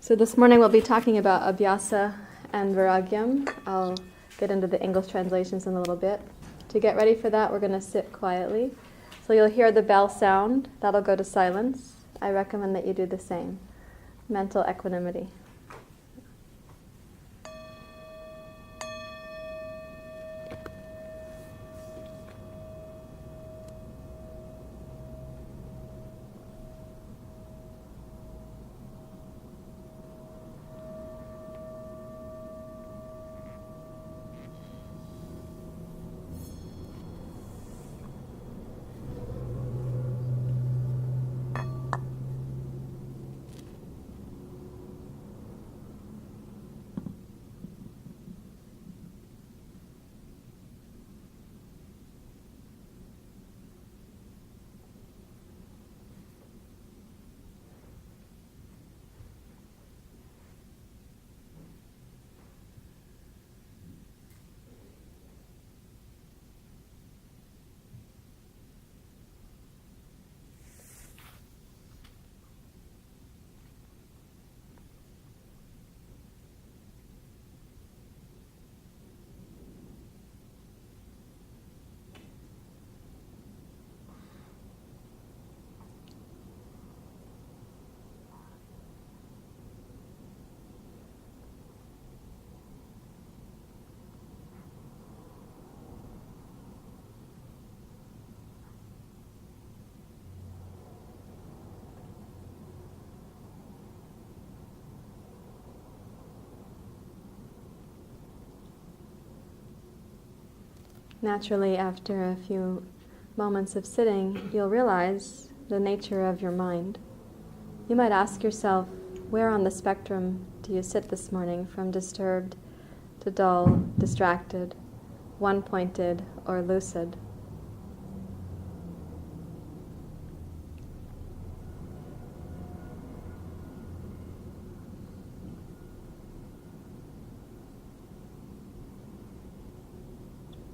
So this morning we'll be talking about Abhyasa and Vairagya. I'll get into the English translations in a little bit. To get ready for that, we're going to sit quietly. So you'll hear the bell sound. That'll go to silence. I recommend that you do the same. Mental equanimity. Naturally, after a few moments of sitting, you'll realize the nature of your mind. You might ask yourself, where on the spectrum do you sit this morning, from disturbed to dull, distracted, one-pointed, or lucid?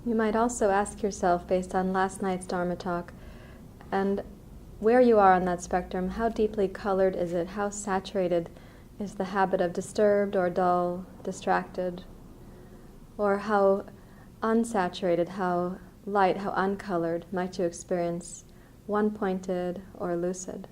You might also ask yourself, based on last night's Dharma talk, and where you are on that spectrum, how deeply colored is it? How saturated is the habit of disturbed or dull, distracted? Or how unsaturated, how light, how uncolored might you experience, one-pointed or lucid?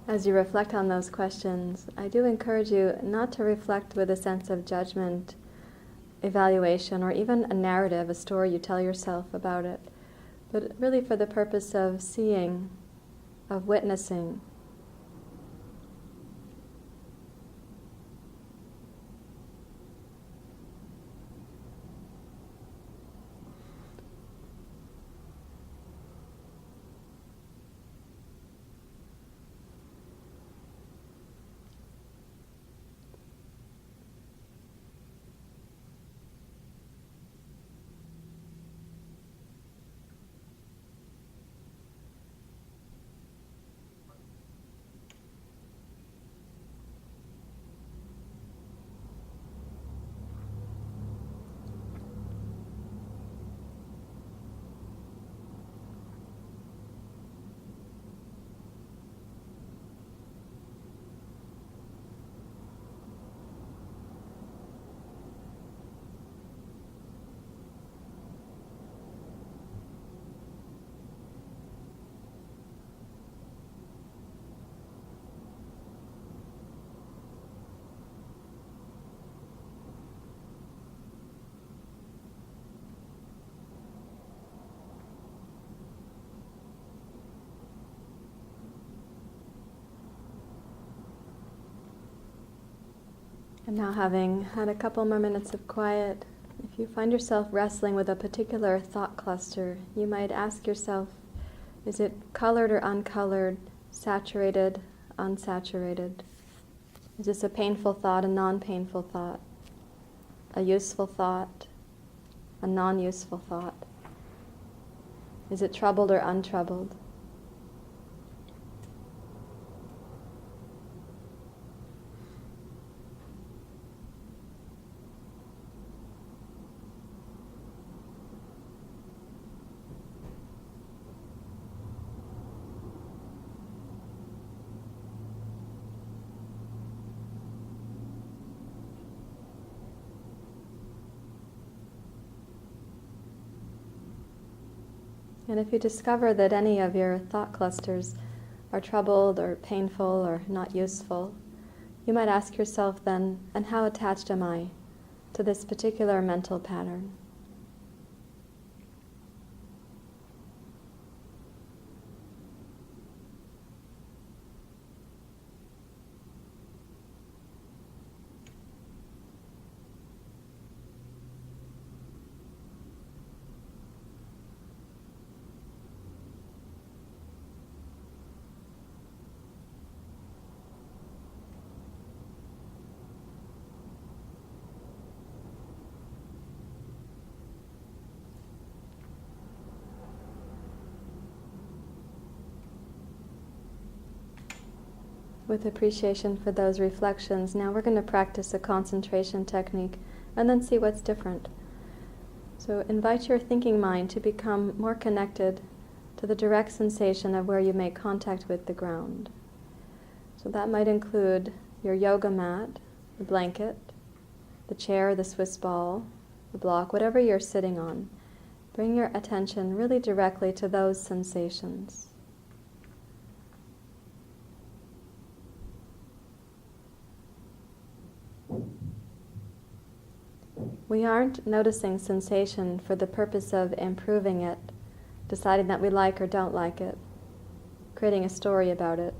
As you reflect on those questions, I do encourage you not to reflect with a sense of judgment, evaluation, or even a narrative, a story you tell yourself about it, but really for the purpose of seeing, of witnessing. And now, having had a couple more minutes of quiet, if you find yourself wrestling with a particular thought cluster, you might ask yourself, is it colored or uncolored, saturated, unsaturated? Is this a painful thought, a non-painful thought? A useful thought, a non-useful thought? Is it troubled or untroubled? And if you discover that any of your thought clusters are troubled or painful or not useful, you might ask yourself then, and how attached am I to this particular mental pattern? With appreciation for those reflections, now we're going to practice a concentration technique and then see what's different. So invite your thinking mind to become more connected to the direct sensation of where you make contact with the ground. So that might include your yoga mat, the blanket, the chair, the Swiss ball, the block, whatever you're sitting on. Bring your attention really directly to those sensations. We aren't noticing sensation for the purpose of improving it, deciding that we like or don't like it, creating a story about it,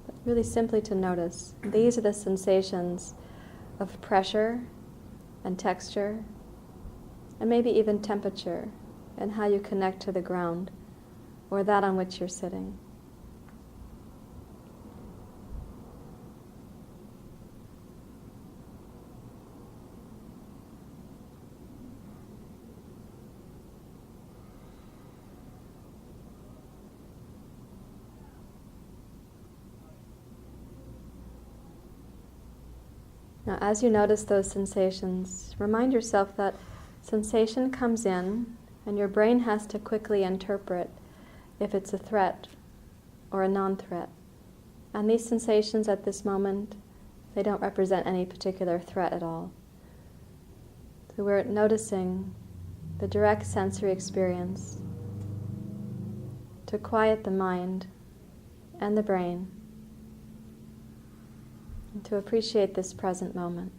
but really simply to notice. These are the sensations of pressure and texture, and maybe even temperature, and how you connect to the ground, or that on which you're sitting. Now, as you notice those sensations, remind yourself that sensation comes in, and your brain has to quickly interpret if it's a threat or a non-threat. And these sensations at this moment, they don't represent any particular threat at all. So we're noticing the direct sensory experience to quiet the mind and the brain, and to appreciate this present moment.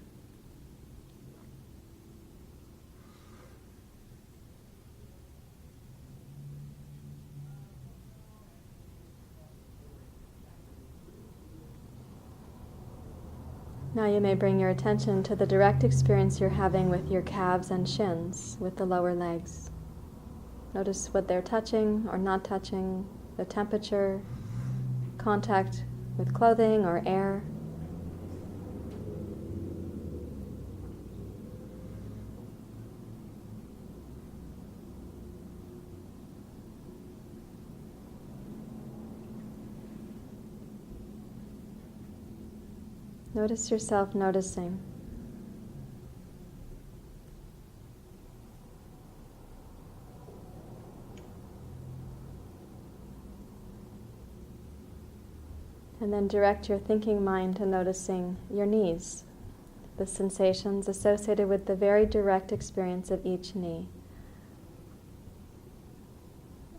Now you may bring your attention to the direct experience you're having with your calves and shins, with the lower legs. Notice what they're touching or not touching, the temperature, contact with clothing or air. Notice yourself noticing. And then direct your thinking mind to noticing your knees, the sensations associated with the very direct experience of each knee.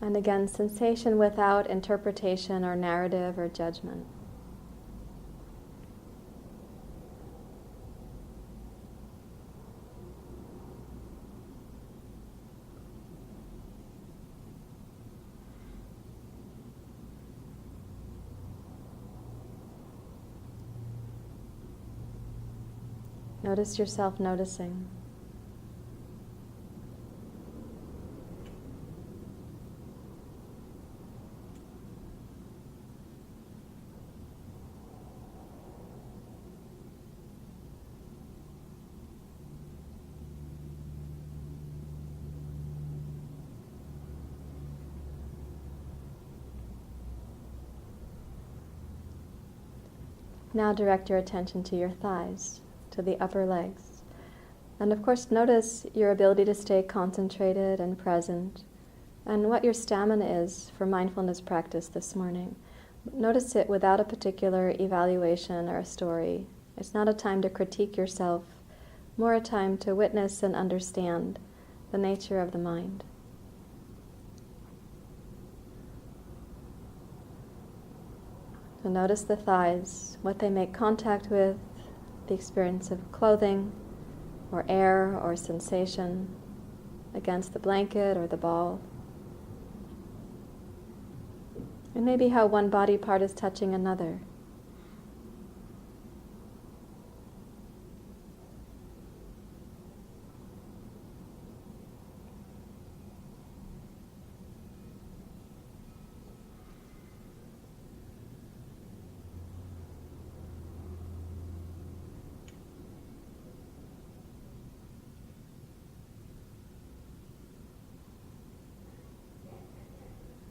And again, sensation without interpretation or narrative or judgment. Notice yourself noticing. Now direct your attention to your thighs, to the upper legs. And of course, notice your ability to stay concentrated and present, and what your stamina is for mindfulness practice this morning. Notice it without a particular evaluation or a story. It's not a time to critique yourself, more a time to witness and understand the nature of the mind. So notice the thighs, what they make contact with, the experience of clothing, or air, or sensation against the blanket or the ball. And maybe how one body part is touching another.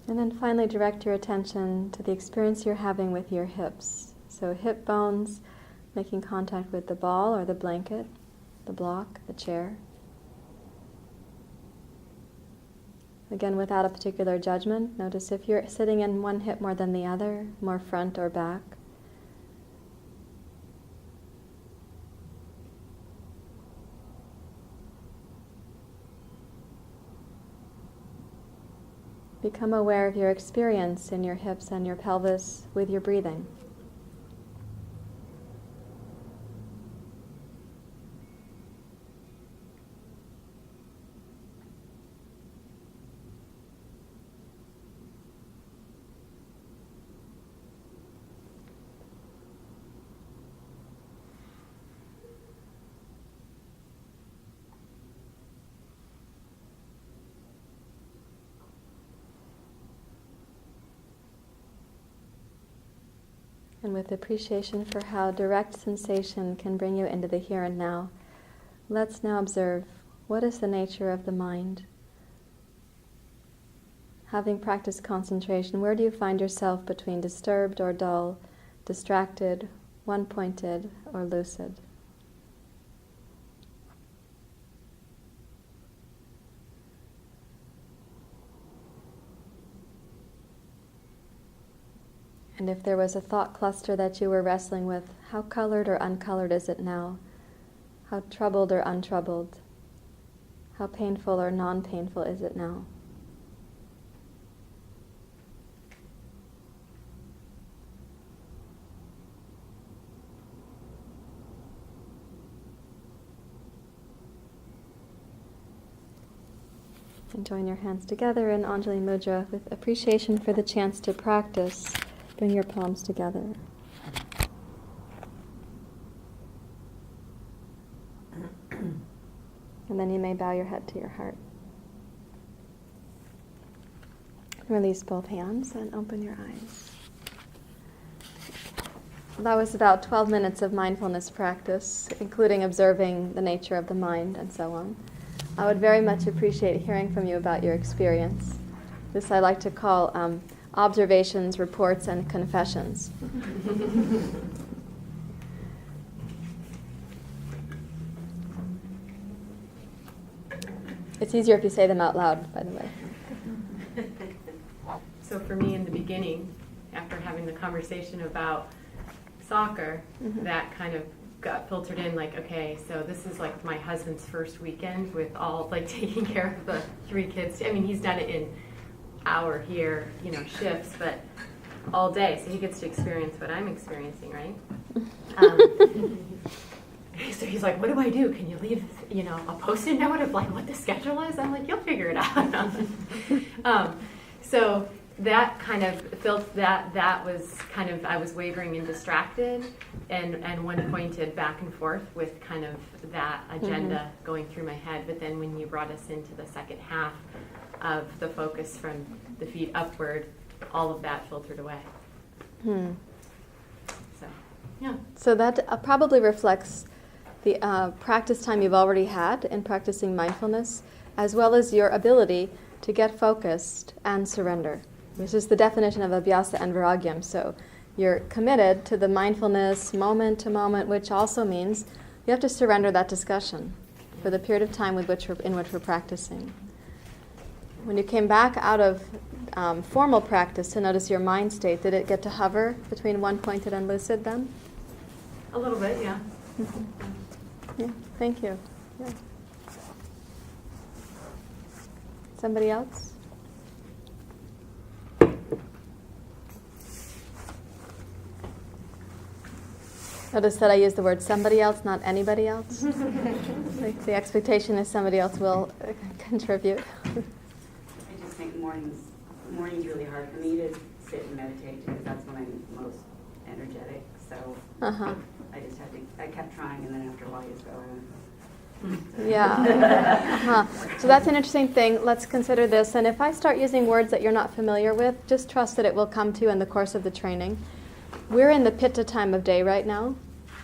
And then finally direct your attention to the experience you're having with your hips. So hip bones making contact with the ball or the blanket, the block, the chair. Again, without a particular judgment, notice if you're sitting in one hip more than the other, more front or back. Become aware of your experience in your hips and your pelvis with your breathing. And with appreciation for how direct sensation can bring you into the here and now, let's now observe what is the nature of the mind. Having practiced concentration, where do you find yourself between disturbed or dull, distracted, one-pointed, or lucid? And if there was a thought cluster that you were wrestling with, how colored or uncolored is it now? How troubled or untroubled? How painful or non-painful is it now? And join your hands together in Anjali Mudra with appreciation for the chance to practice. Bring your palms together. And then you may bow your head to your heart. Release both hands and open your eyes. That was about 12 minutes of mindfulness practice, including observing the nature of the mind and so on. I would very much appreciate hearing from you about your experience. This I like to call observations, reports, and confessions. It's easier if you say them out loud, by the way. So for me in the beginning, after having the conversation about soccer, that kind of got filtered in like, okay, so this is like my husband's first weekend with all like taking care of the 3 kids. I mean, he's done it in hour here, shifts, but all day, so he gets to experience what I'm experiencing, right? So he's like, what do I do? Can you leave, a post-it note of like what the schedule is? I'm like, you'll figure it out. So that kind of felt that was kind of, I was wavering and distracted, and one pointed back and forth with kind of that agenda going through my head. But then when you brought us into the second half of the focus from the feet upward, all of that filtered away. So, yeah. So that probably reflects the practice time you've already had in practicing mindfulness, as well as your ability to get focused and surrender, which is the definition of Abhyasa and Vairagya. So you're committed to the mindfulness moment to moment, which also means you have to surrender that discussion for the period of time in which we're practicing. When you came back out of formal practice to notice your mind state, did it get to hover between one-pointed and lucid then? A little bit, yeah. Yeah, thank you. Yeah. Somebody else? Notice that I use the word somebody else, not anybody else. Like the expectation is somebody else will contribute. I just think morning's really hard for me to sit and meditate because that's when I'm most energetic. So I kept trying, and then after a while you just go. Yeah. So that's an interesting thing. Let's consider this. And if I start using words that you're not familiar with, just trust that it will come to you in the course of the training. We're in the Pitta time of day right now.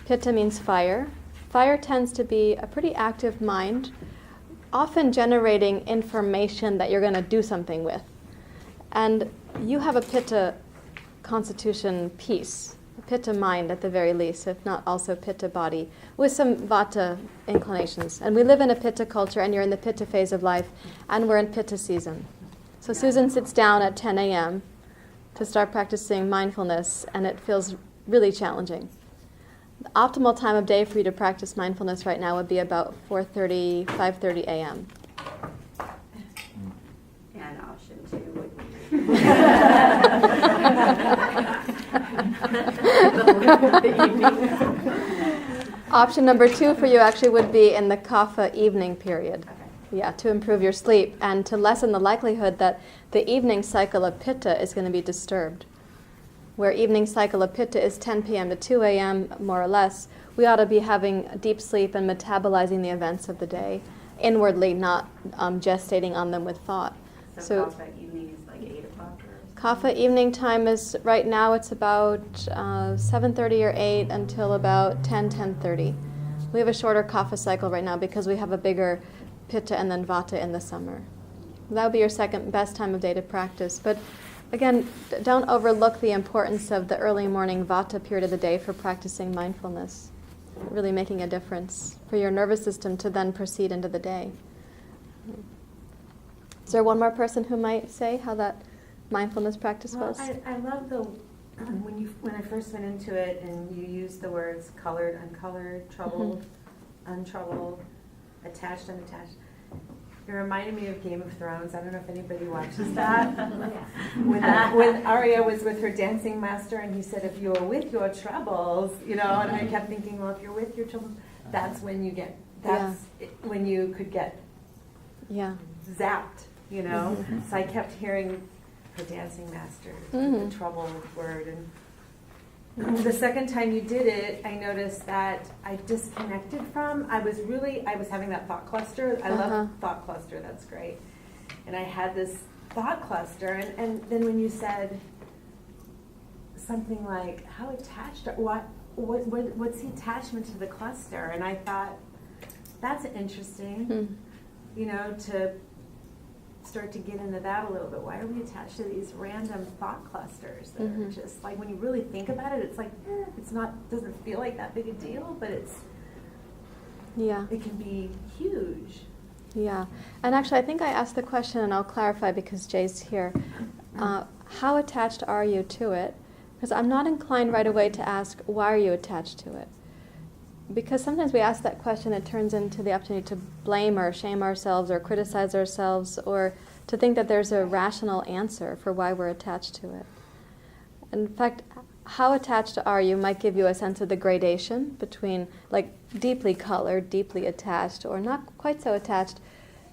Pitta means fire. Fire tends to be a pretty active mind, often generating information that you're going to do something with. And you have a Pitta constitution piece, a Pitta mind at the very least, if not also Pitta body, with some Vata inclinations. And we live in a Pitta culture, and you're in the Pitta phase of life, and we're in Pitta season. So Susan sits down at 10 a.m. to start practicing mindfulness, and it feels really challenging. The optimal time of day for you to practice mindfulness right now would be about 4:30, 5:30 a.m. And option 2 would be Option number 2 for you actually would be in the Kapha evening period. okay. Yeah, to improve your sleep and to lessen the likelihood that the evening cycle of Pitta is going to be disturbed. Where evening cycle of Pitta is 10 p.m. to 2 a.m., more or less, we ought to be having deep sleep and metabolizing the events of the day inwardly, not gestating on them with thought. So Kapha evening is like 8 o'clock? Kapha evening time is, right now, it's about 7:30 or 8 until about 10:30. We have a shorter Kapha cycle right now because we have a bigger Pitta and then Vata in the summer. That would be your second best time of day to practice. But again, don't overlook the importance of the early morning Vata period of the day for practicing mindfulness, really making a difference for your nervous system to then proceed into the day. Is there one more person who might say how that mindfulness practice was? I love the when I first went into it and you used the words colored, uncolored, troubled, untroubled, attached, unattached. It reminded me of Game of Thrones. I don't know if anybody watches that. When Arya was with her dancing master and he said, if you're with your troubles, and I kept thinking, well, if you're with your troubles, that's when you get, when you could get zapped, So I kept hearing her dancing master, the trouble word. And the second time you did it, I noticed that I disconnected from, I was having that thought cluster. I love thought cluster, that's great. And I had this thought cluster, and then when you said something like, how attached, what's the attachment to the cluster? And I thought, that's interesting, to start to get into that a little bit. Why are we attached to these random thought clusters that are just like, when you really think about it, it's like, doesn't feel like that big a deal, but it can be huge. Yeah. And actually, I think I asked the question, and I'll clarify because Jay's here. How attached are you to it? Because I'm not inclined right away to ask, why are you attached to it? Because sometimes we ask that question, it turns into the opportunity to blame or shame ourselves or criticize ourselves, or to think that there's a rational answer for why we're attached to it. In fact, how attached are you might give you a sense of the gradation between like deeply colored, deeply attached, or not quite so attached.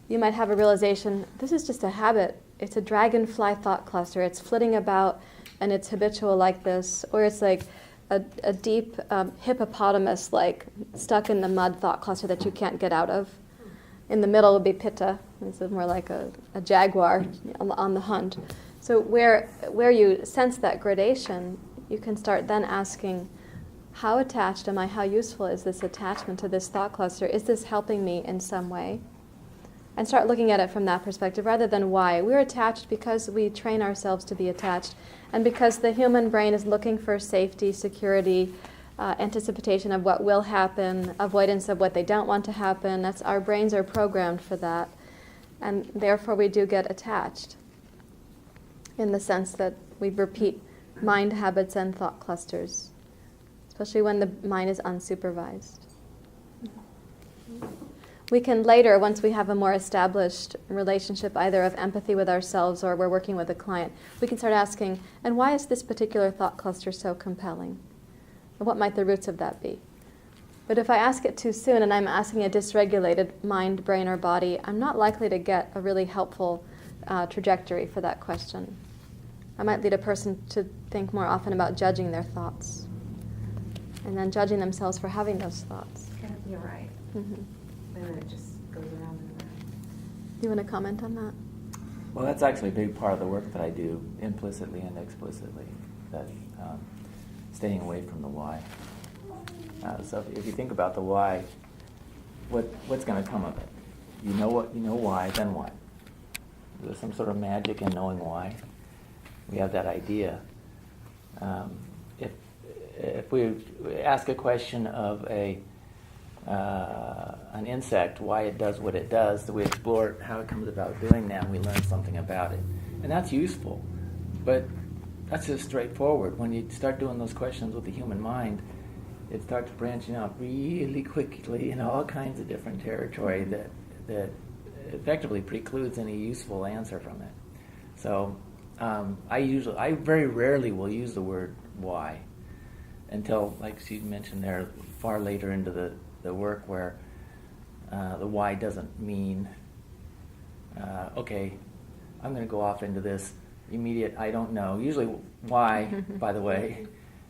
You might have a realization, this is just a habit. it's a dragonfly thought cluster. It's flitting about and it's habitual like this, or it's like a deep hippopotamus, like stuck in the mud thought cluster that you can't get out of. In the middle would be pitta. This is more like a jaguar on the hunt. So where you sense that gradation, you can start then asking, how attached am I? How useful is this attachment to this thought cluster? Is this helping me in some way? And start looking at it from that perspective rather than why. We're attached because we train ourselves to be attached, and because the human brain is looking for safety, security, anticipation of what will happen, avoidance of what they don't want to happen. Our brains are programmed for that, and therefore we do get attached in the sense that we repeat mind habits and thought clusters, especially when the mind is unsupervised. We can later, once we have a more established relationship, either of empathy with ourselves or we're working with a client, we can start asking, and why is this particular thought cluster so compelling? And what might the roots of that be? But if I ask it too soon and I'm asking a dysregulated mind, brain, or body, I'm not likely to get a really helpful trajectory for that question. I might lead a person to think more often about judging their thoughts and then judging themselves for having those thoughts. You're right. Mm-hmm. And then it just goes around and around. You want to comment on that? Well, that's actually a big part of the work that I do, implicitly and explicitly, that staying away from the why. So if you think about the why, what's going to come of it? You know why, then what? There's some sort of magic in knowing why. We have that idea. If we ask a question of an insect, why it does what it does, so we explore how it comes about doing that, and we learn something about it. And that's useful, but that's just straightforward. When you start doing those questions with the human mind, it starts branching out really quickly in all kinds of different territory that effectively precludes any useful answer from it. So I very rarely will use the word why until, like she mentioned there, far later into the work where the why doesn't mean, okay, I'm going to go off into this immediate I don't know. Usually why, by the way,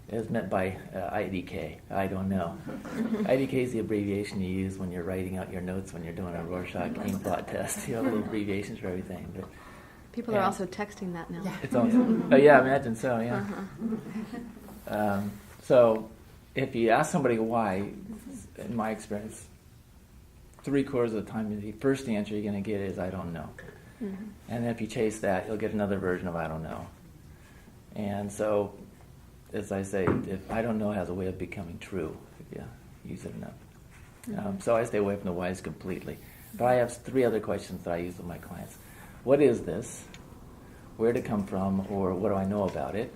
is meant by IDK, I don't know. IDK is the abbreviation you use when you're writing out your notes when you're doing a Rorschach game plot test. You have little abbreviations for everything. But People are also texting that now. it's also, oh yeah, imagine so, yeah. Uh-huh. So if you ask somebody why, in my experience, 3/4 of the time, the first answer you're going to get is, I don't know. Mm-hmm. And if you chase that, you'll get another version of I don't know. And so, as I say, if I don't know has a way of becoming true if you use it enough. Mm-hmm. So I stay away from the whys completely. But I have 3 other questions that I use with my clients. What is this? Where did it come from? Or what do I know about it?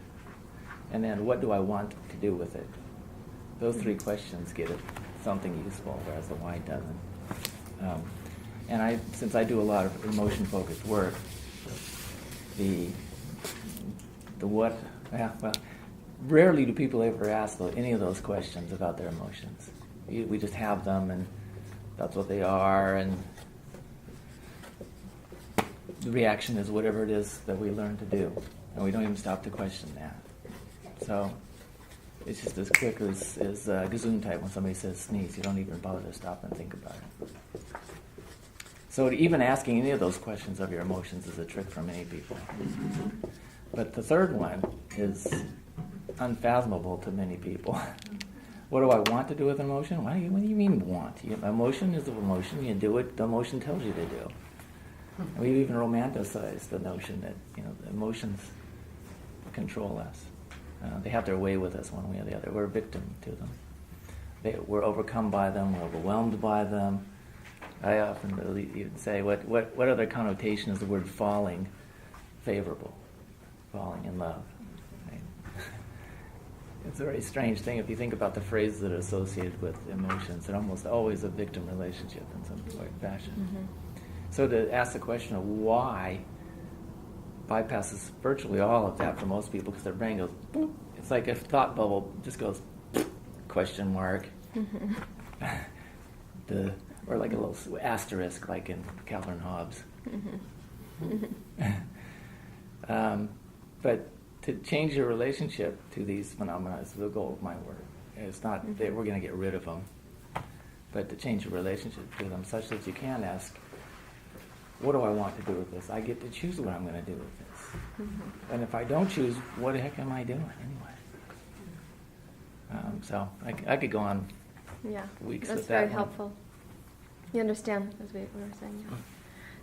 And then what do I want to do with it? Those 3 questions get it something useful, whereas the why doesn't. And since I do a lot of emotion-focused work, the what, well, rarely do people ever ask any of those questions about their emotions. We just have them, and that's what they are, and the reaction is whatever it is that we learn to do, and we don't even stop to question that. So it's just as quick as Gesundheit when somebody says sneeze. You don't even bother to stop and think about it. So even asking any of those questions of your emotions is a trick for many people. But the third one is unfathomable to many people. What do I want to do with emotion? What do you mean want? Emotion is an emotion. You do what the emotion tells you to do. And we've even romanticized the notion that the emotions control us. They have their way with us one way or the other. We're a victim to them. We're overcome by them. We're overwhelmed by them. I often even say, what other connotation is the word falling favorable? Falling in love. Right? It's a very strange thing. If you think about the phrases that are associated with emotions, they're almost always a victim relationship in some way, fashion. Mm-hmm. So to ask the question of why bypasses virtually all of that for most people, because their brain goes, boop. It's like a thought bubble just goes, question mark. Mm-hmm. Or like a little asterisk, like in Calvin Hobbes. Mm-hmm. But to change your relationship to these phenomena is the goal of my work. It's not that we're going to get rid of them, but to change your relationship to them such that you can ask, what do I want to do with this? I get to choose what I'm going to do with this. And if I don't choose, what the heck am I doing anyway? So I could go on weeks that's with that very one. helpful. You understand, as we were saying. Yeah.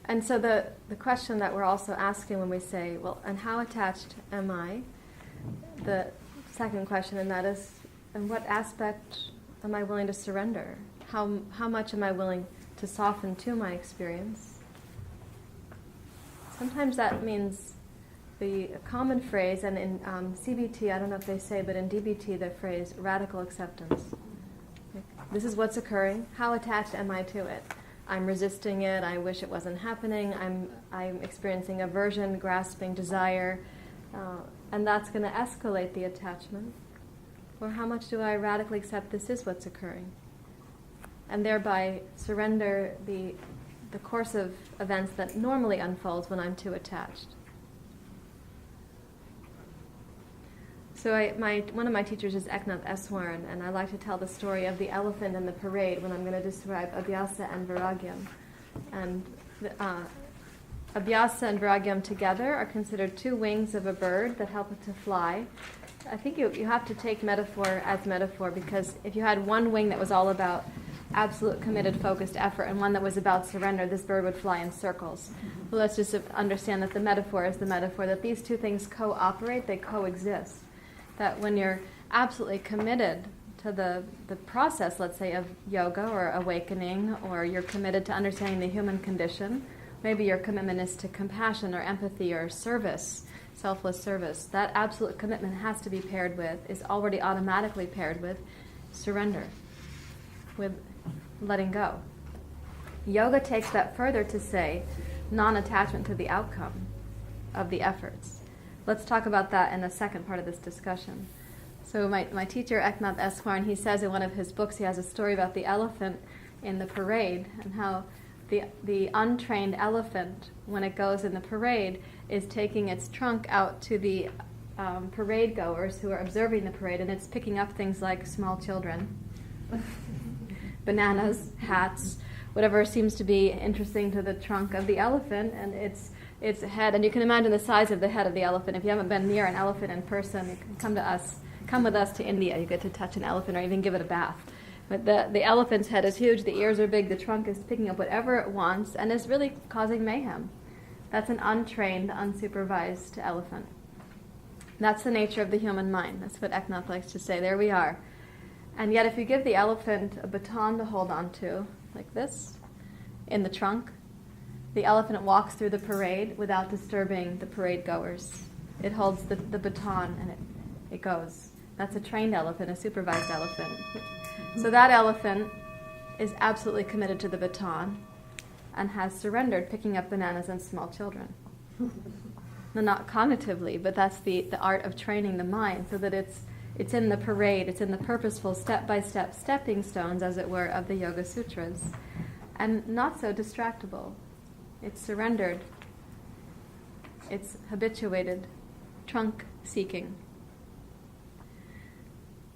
And so the question that we're also asking when we say, well, and how attached am I? The second question, and that is, in what aspect am I willing to surrender? How much am I willing to soften to my experience? Sometimes that means the common phrase, and in CBT, I don't know if they say, but in DBT, the phrase radical acceptance. Like, this is what's occurring. How attached am I to it? I'm resisting it. I wish it wasn't happening. I'm experiencing aversion, grasping, desire, and that's going to escalate the attachment. Or how much do I radically accept this is what's occurring, and thereby surrender the course of events that normally unfolds when I'm too attached. So one of my teachers is Eknath Eswaran, and I like to tell the story of the elephant and the parade when I'm going to describe Abhyasa and Vairagya. And Abhyasa and Vairagya together are considered two wings of a bird that help it to fly. I think you have to take metaphor as metaphor, because if you had one wing that was all about absolute committed focused effort and one that was about surrender, this bird would fly in circles. Well, let's just understand that the metaphor is the metaphor, that these two things cooperate, they coexist. That when you're absolutely committed to the process, let's say, of yoga or awakening, or you're committed to understanding the human condition, maybe your commitment is to compassion or empathy or service, selfless service, that absolute commitment has to be paired with, is already automatically paired with surrender, with letting go. Yoga takes that further to say non-attachment to the outcome of the efforts. Let's talk about that in the second part of this discussion. So my teacher, Eknath Eswaran, he says in one of his books, he has a story about the elephant in the parade, and how the untrained elephant, when it goes in the parade, is taking its trunk out to the parade goers who are observing the parade, and it's picking up things like small children, bananas, hats, whatever seems to be interesting to the trunk of the elephant, and its head. And you can imagine the size of the head of the elephant. If you haven't been near an elephant in person, you can come with us to India. You get to touch an elephant or even give it a bath. But the elephant's head is huge, the ears are big, the trunk is picking up whatever it wants, and is really causing mayhem. That's an untrained, unsupervised elephant. That's the nature of the human mind. That's what Eknath likes to say. There we are. And yet if you give the elephant a baton to hold on to, like this, in the trunk, the elephant walks through the parade without disturbing the parade goers. It holds the baton and it goes. That's a trained elephant, a supervised elephant. So that elephant is absolutely committed to the baton and has surrendered picking up bananas and small children. No, not cognitively, but that's the art of training the mind, so that it's in the parade, it's in the purposeful step-by-step stepping stones, as it were, of the Yoga Sutras, and not so distractible. It's surrendered, it's habituated, trunk seeking.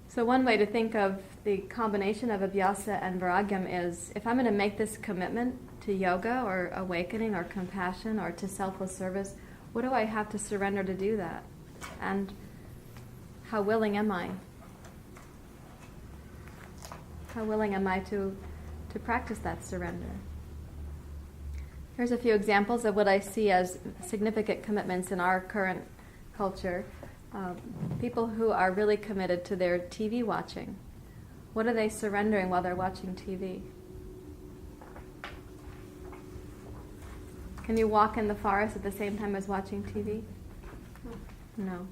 So one way to think of the combination of Abhyasa and Vairagya is, if I'm going to make this commitment to yoga or awakening or compassion or to selfless service, what do I have to surrender to do that? And how willing am I? How willing am I to practice that surrender? Here's a few examples of what I see as significant commitments in our current culture. People who are really committed to their TV watching. What are they surrendering while they're watching TV? Can you walk in the forest at the same time as watching TV? No.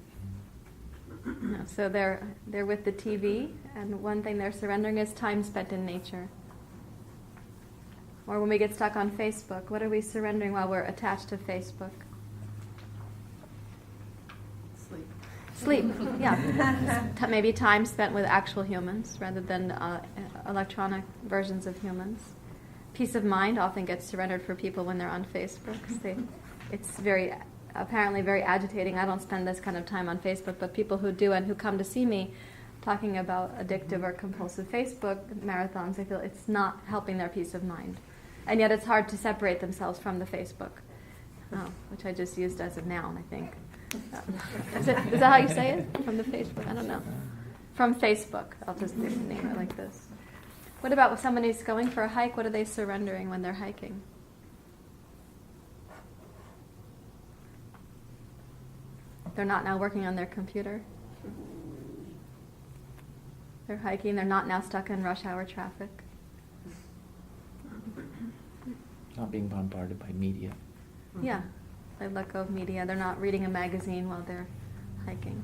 No. So they're with the TV, and one thing they're surrendering is time spent in nature. Or when we get stuck on Facebook, what are we surrendering while we're attached to Facebook? Sleep, yeah. Maybe time spent with actual humans rather than electronic versions of humans. Peace of mind often gets surrendered for people when they're on Facebook. It's very apparently very agitating. I don't spend this kind of time on Facebook, but people who do and who come to see me talking about addictive or compulsive Facebook marathons, I feel it's not helping their peace of mind. And yet it's hard to separate themselves from the Facebook, which I just used as a noun, I think. Is that how you say it? From the Facebook? I don't know. From Facebook. I'll just name it like this. What about when somebody's going for a hike? What are they surrendering when they're hiking? They're not now working on their computer. They're hiking. They're not now stuck in rush hour traffic. Not being bombarded by media. Yeah, they let go of media. They're not reading a magazine while they're hiking.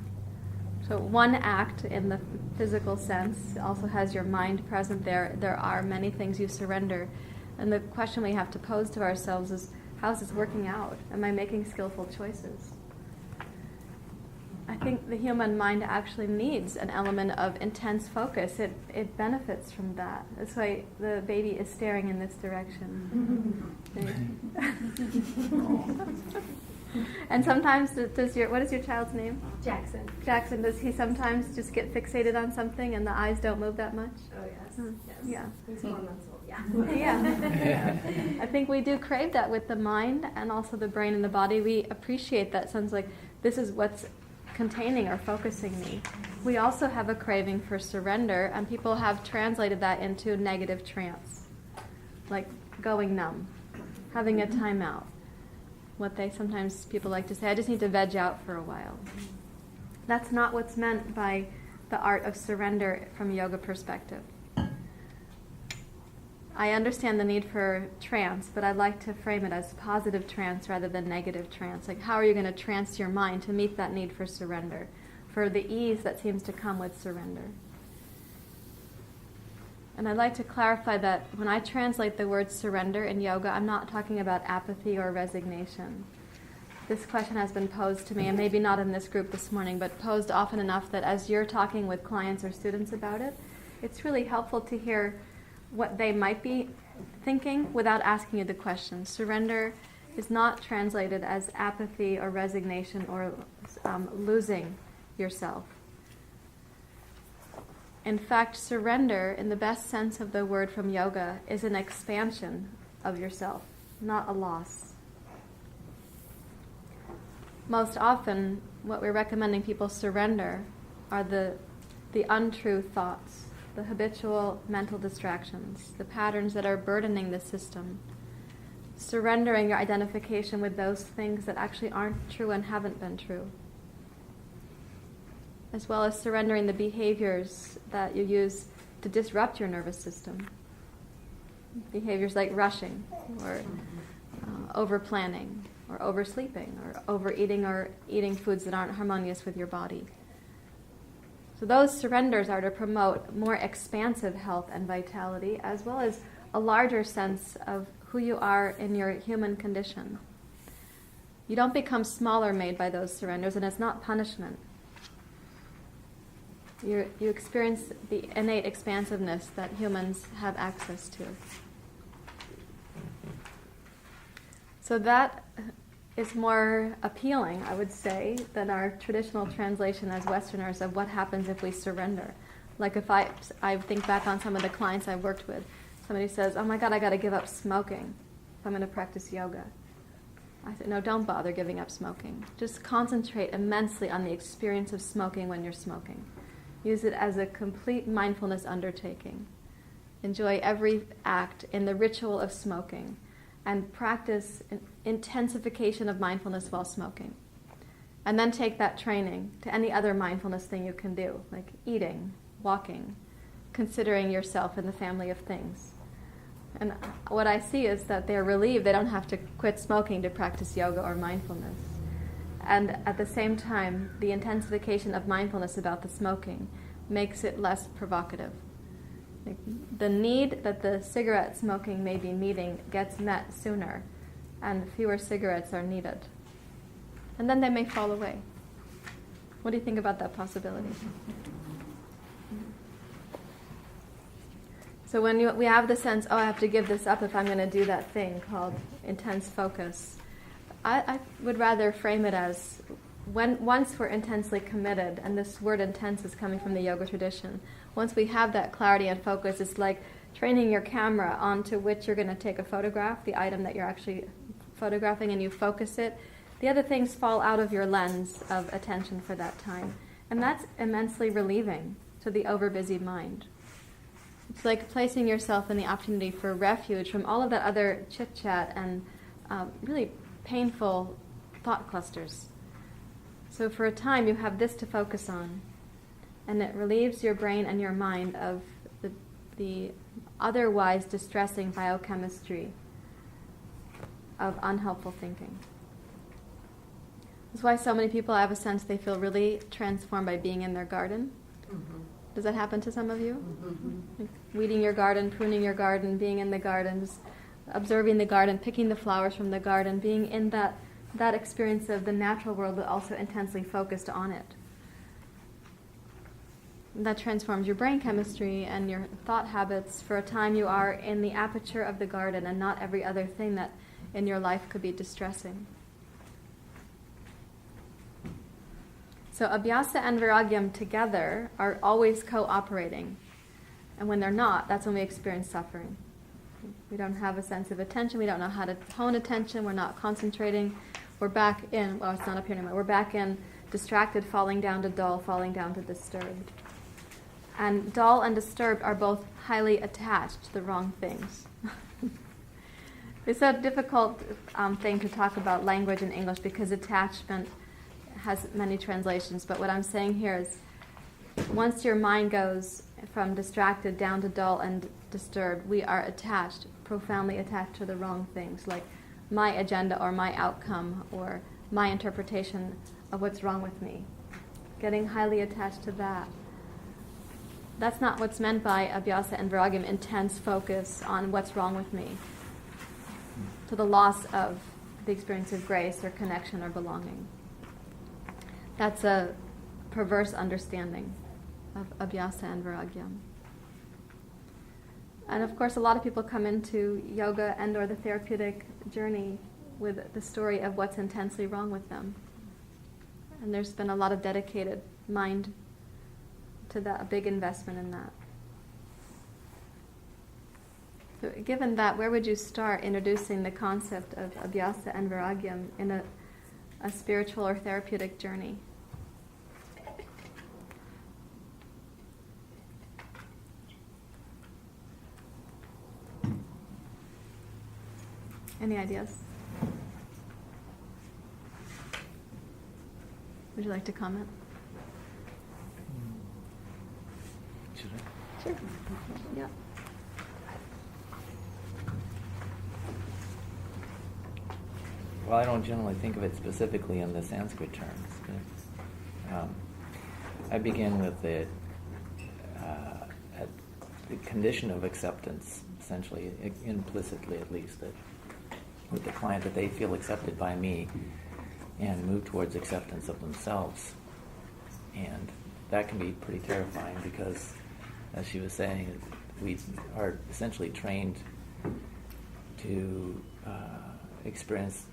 So one act in the physical sense also has your mind present there. There are many things you surrender. And the question we have to pose to ourselves is, how's this working out? Am I making skillful choices? I think the human mind actually needs an element of intense focus. It benefits from that. That's why the baby is staring in this direction. And sometimes, what is your child's name? Jackson. Jackson, does he sometimes just get fixated on something and the eyes don't move that much? Oh, yes. Yes. Yeah. He's 4 months old. Yeah. Yeah. I think we do crave that with the mind and also the brain and the body. We appreciate that sense like, this is what's containing or focusing me. We also have a craving for surrender, and people have translated that into negative trance, like going numb, having a timeout. What sometimes people like to say, I just need to veg out for a while. That's not what's meant by the art of surrender from a yoga perspective. I understand the need for trance, but I'd like to frame it as positive trance rather than negative trance. Like, how are you going to trance your mind to meet that need for surrender, for the ease that seems to come with surrender? And I'd like to clarify that when I translate the word surrender in yoga, I'm not talking about apathy or resignation. This question has been posed to me, and maybe not in this group this morning, but posed often enough that as you're talking with clients or students about it, it's really helpful to hear what they might be thinking without asking you the question. Surrender is not translated as apathy or resignation or losing yourself. In fact, surrender, in the best sense of the word from yoga, is an expansion of yourself, not a loss. Most often, what we're recommending people surrender are the untrue thoughts, the habitual mental distractions, the patterns that are burdening the system. Surrendering your identification with those things that actually aren't true and haven't been true. As well as surrendering the behaviors that you use to disrupt your nervous system. Behaviors like rushing, or over-planning, or oversleeping, or overeating, or eating foods that aren't harmonious with your body. So those surrenders are to promote more expansive health and vitality, as well as a larger sense of who you are in your human condition. You don't become smaller made by those surrenders, and it's not punishment. You experience the innate expansiveness that humans have access to. So that is more appealing, I would say, than our traditional translation as Westerners of what happens if we surrender. Like if I think back on some of the clients I've worked with, somebody says, oh my God, I got to give up smoking if I'm going to practice yoga. I said, no, don't bother giving up smoking. Just concentrate immensely on the experience of smoking when you're smoking. Use it as a complete mindfulness undertaking. Enjoy every act in the ritual of smoking, and practice an intensification of mindfulness while smoking. And then take that training to any other mindfulness thing you can do, like eating, walking, considering yourself in the family of things. And what I see is that they're relieved they don't have to quit smoking to practice yoga or mindfulness. And at the same time, the intensification of mindfulness about the smoking makes it less provocative. Like, the need that the cigarette smoking may be meeting gets met sooner, and fewer cigarettes are needed. And then they may fall away. What do you think about that possibility? So when we have the sense, oh, I have to give this up if I'm going to do that thing called intense focus, I would rather frame it as once we're intensely committed, and this word intense is coming from the yoga tradition, once we have that clarity and focus, it's like training your camera onto which you're going to take a photograph, the item that you're actually photographing, and you focus it. The other things fall out of your lens of attention for that time. And that's immensely relieving to the overbusy mind. It's like placing yourself in the opportunity for refuge from all of that other chit-chat and really painful thought clusters. So for a time you have this to focus on, and it relieves your brain and your mind of the otherwise distressing biochemistry of unhelpful thinking. That's why so many people, I have a sense, they feel really transformed by being in their garden. Mm-hmm. Does that happen to some of you? Mm-hmm. Like weeding your garden, pruning your garden, being in the garden, just observing the garden, picking the flowers from the garden, being in that experience of the natural world, but also intensely focused on it. And that transforms your brain chemistry and your thought habits. For a time you are in the aperture of the garden and not every other thing that in your life could be distressing. So Abhyasa and Vairagya together are always cooperating. And when they're not, that's when we experience suffering. We don't have a sense of attention. We don't know how to hone attention. We're not concentrating. We're back in, well, it's not up here anymore. We're back in distracted, falling down to dull, falling down to disturbed. And dull and disturbed are both highly attached to the wrong things. It's a difficult thing to talk about language in English because attachment has many translations. But what I'm saying here is once your mind goes from distracted down to dull and disturbed, we are attached, profoundly attached to the wrong things, like my agenda or my outcome or my interpretation of what's wrong with me. Getting highly attached to that. That's not what's meant by Abhyasa and Vairagya, intense focus on what's wrong with me, to the loss of the experience of grace or connection or belonging. That's a perverse understanding of Abhyasa and Vairagya. And of course, a lot of people come into yoga and or the therapeutic journey with the story of what's intensely wrong with them. And there's been a lot of dedicated mind to that, a big investment in that. So given that, where would you start introducing the concept of Abhyasa and Vairagya in a spiritual or therapeutic journey? Any ideas? Would you like to comment? Should I? Sure. Yeah. Well, I don't generally think of it specifically in the Sanskrit terms. But, I begin with the condition of acceptance, essentially, implicitly at least, that with the client that they feel accepted by me and move towards acceptance of themselves. And that can be pretty terrifying because, as she was saying, we are essentially trained to experience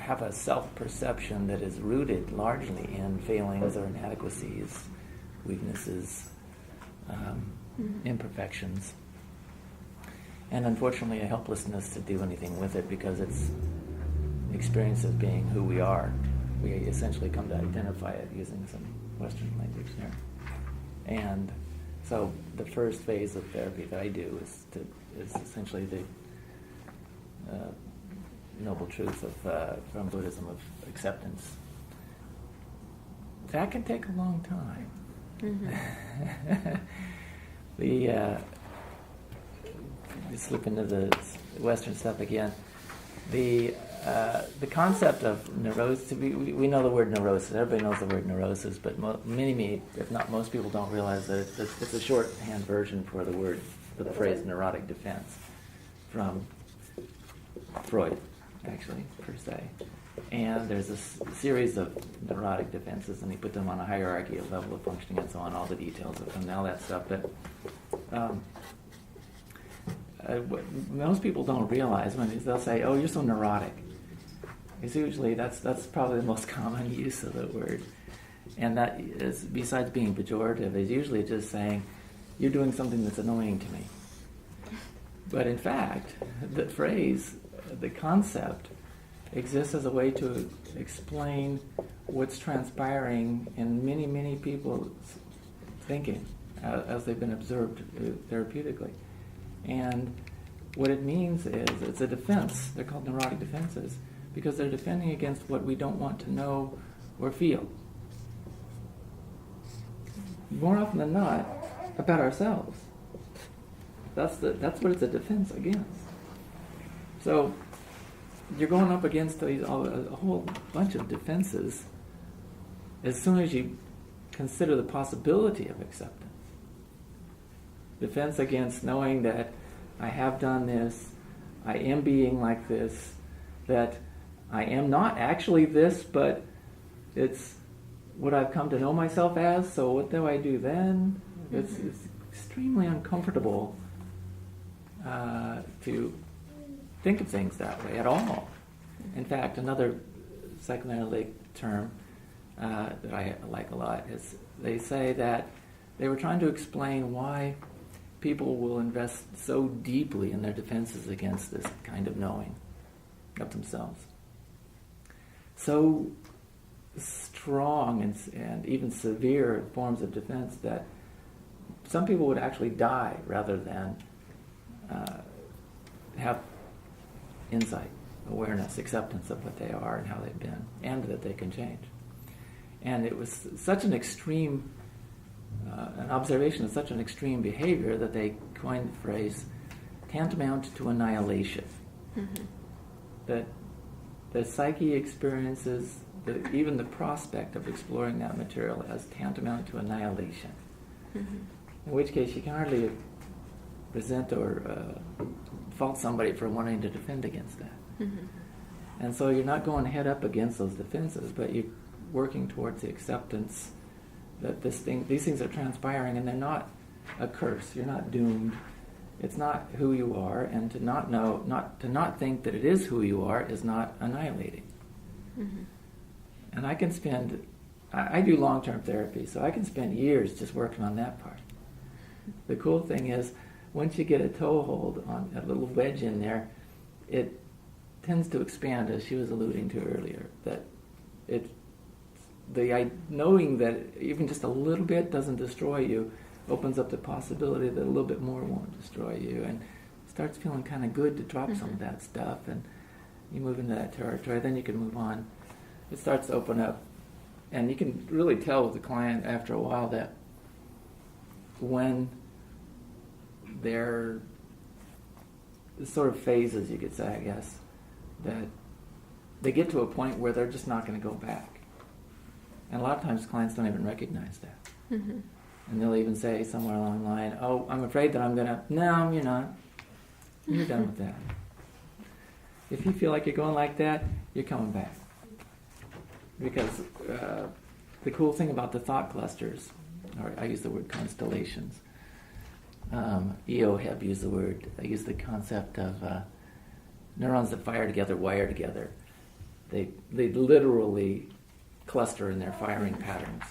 have a self-perception that is rooted largely in failings or inadequacies, weaknesses, imperfections, and unfortunately a helplessness to do anything with it because it's experience as being who we are. We essentially come to identify it using some Western language there. And so the first phase of therapy that I do is essentially the noble truth of from Buddhism of acceptance. That can take a long time. Mm-hmm. Slip into the Western stuff again. The concept of neurosis. We know the word neurosis. Everybody knows the word neurosis, but many, if not most people, don't realize that it's a shorthand version for the phrase neurotic defense from Freud, actually, per se. And there's a series of neurotic defenses, and he put them on a hierarchy of level of functioning and so on, all the details of them and all that stuff. But what most people don't realize when they'll say, "Oh, you're so neurotic," It's usually, that's probably the most common use of the word. And that is, besides being pejorative, is usually just saying, you're doing something that's annoying to me. But in fact, the phrase, the concept, exists as a way to explain what's transpiring in many, many people's thinking as they've been observed therapeutically. And what it means is it's a defense. They're called neurotic defenses because they're defending against what we don't want to know or feel. More often than not, about ourselves. That's what it's a defense against. So you're going up against a whole bunch of defenses as soon as you consider the possibility of acceptance. Defense against knowing that I have done this, I am being like this, that I am not actually this, but it's what I've come to know myself as, so what do I do then? It's extremely uncomfortable to think of things that way at all. In fact, another psychoanalytic term that I like a lot is they say that they were trying to explain why people will invest so deeply in their defenses against this kind of knowing of themselves. So strong and even severe forms of defense that some people would actually die rather than have insight, awareness, acceptance of what they are and how they've been, and that they can change. And it was such an extreme, an observation of such an extreme behavior that they coined the phrase tantamount to annihilation. Mm-hmm. That the psyche experiences even the prospect of exploring that material as tantamount to annihilation. Mm-hmm. In which case you can hardly resent or fault somebody for wanting to defend against that. Mm-hmm. And so you're not going head up against those defenses, but you're working towards the acceptance that these things are transpiring and they're not a curse. You're not doomed. It's not who you are, and to not think that it is who you are is not annihilating. Mm-hmm. And I can spend, I do long-term therapy, so I can spend years just working on that part. The cool thing is, once you get a toehold on a little wedge in there, it tends to expand, as she was alluding to earlier. That knowing that even just a little bit doesn't destroy you opens up the possibility that a little bit more won't destroy you, and starts feeling kind of good to drop some of that stuff, and you move into that territory. Then you can move on. It starts to open up, and you can really tell with the client after a while that when they're sort of phases, you could say, I guess, that they get to a point where they're just not going to go back. And a lot of times clients don't even recognize that. Mm-hmm. And they'll even say somewhere along the line, oh, I'm afraid that I'm going to... No, you're not. You're done with that. If you feel like you're going like that, you're coming back. Because the cool thing about the thought clusters, or I use the word constellations, E.O. Heb used the word, I use the concept of neurons that fire together, wire together. They literally cluster in their firing patterns.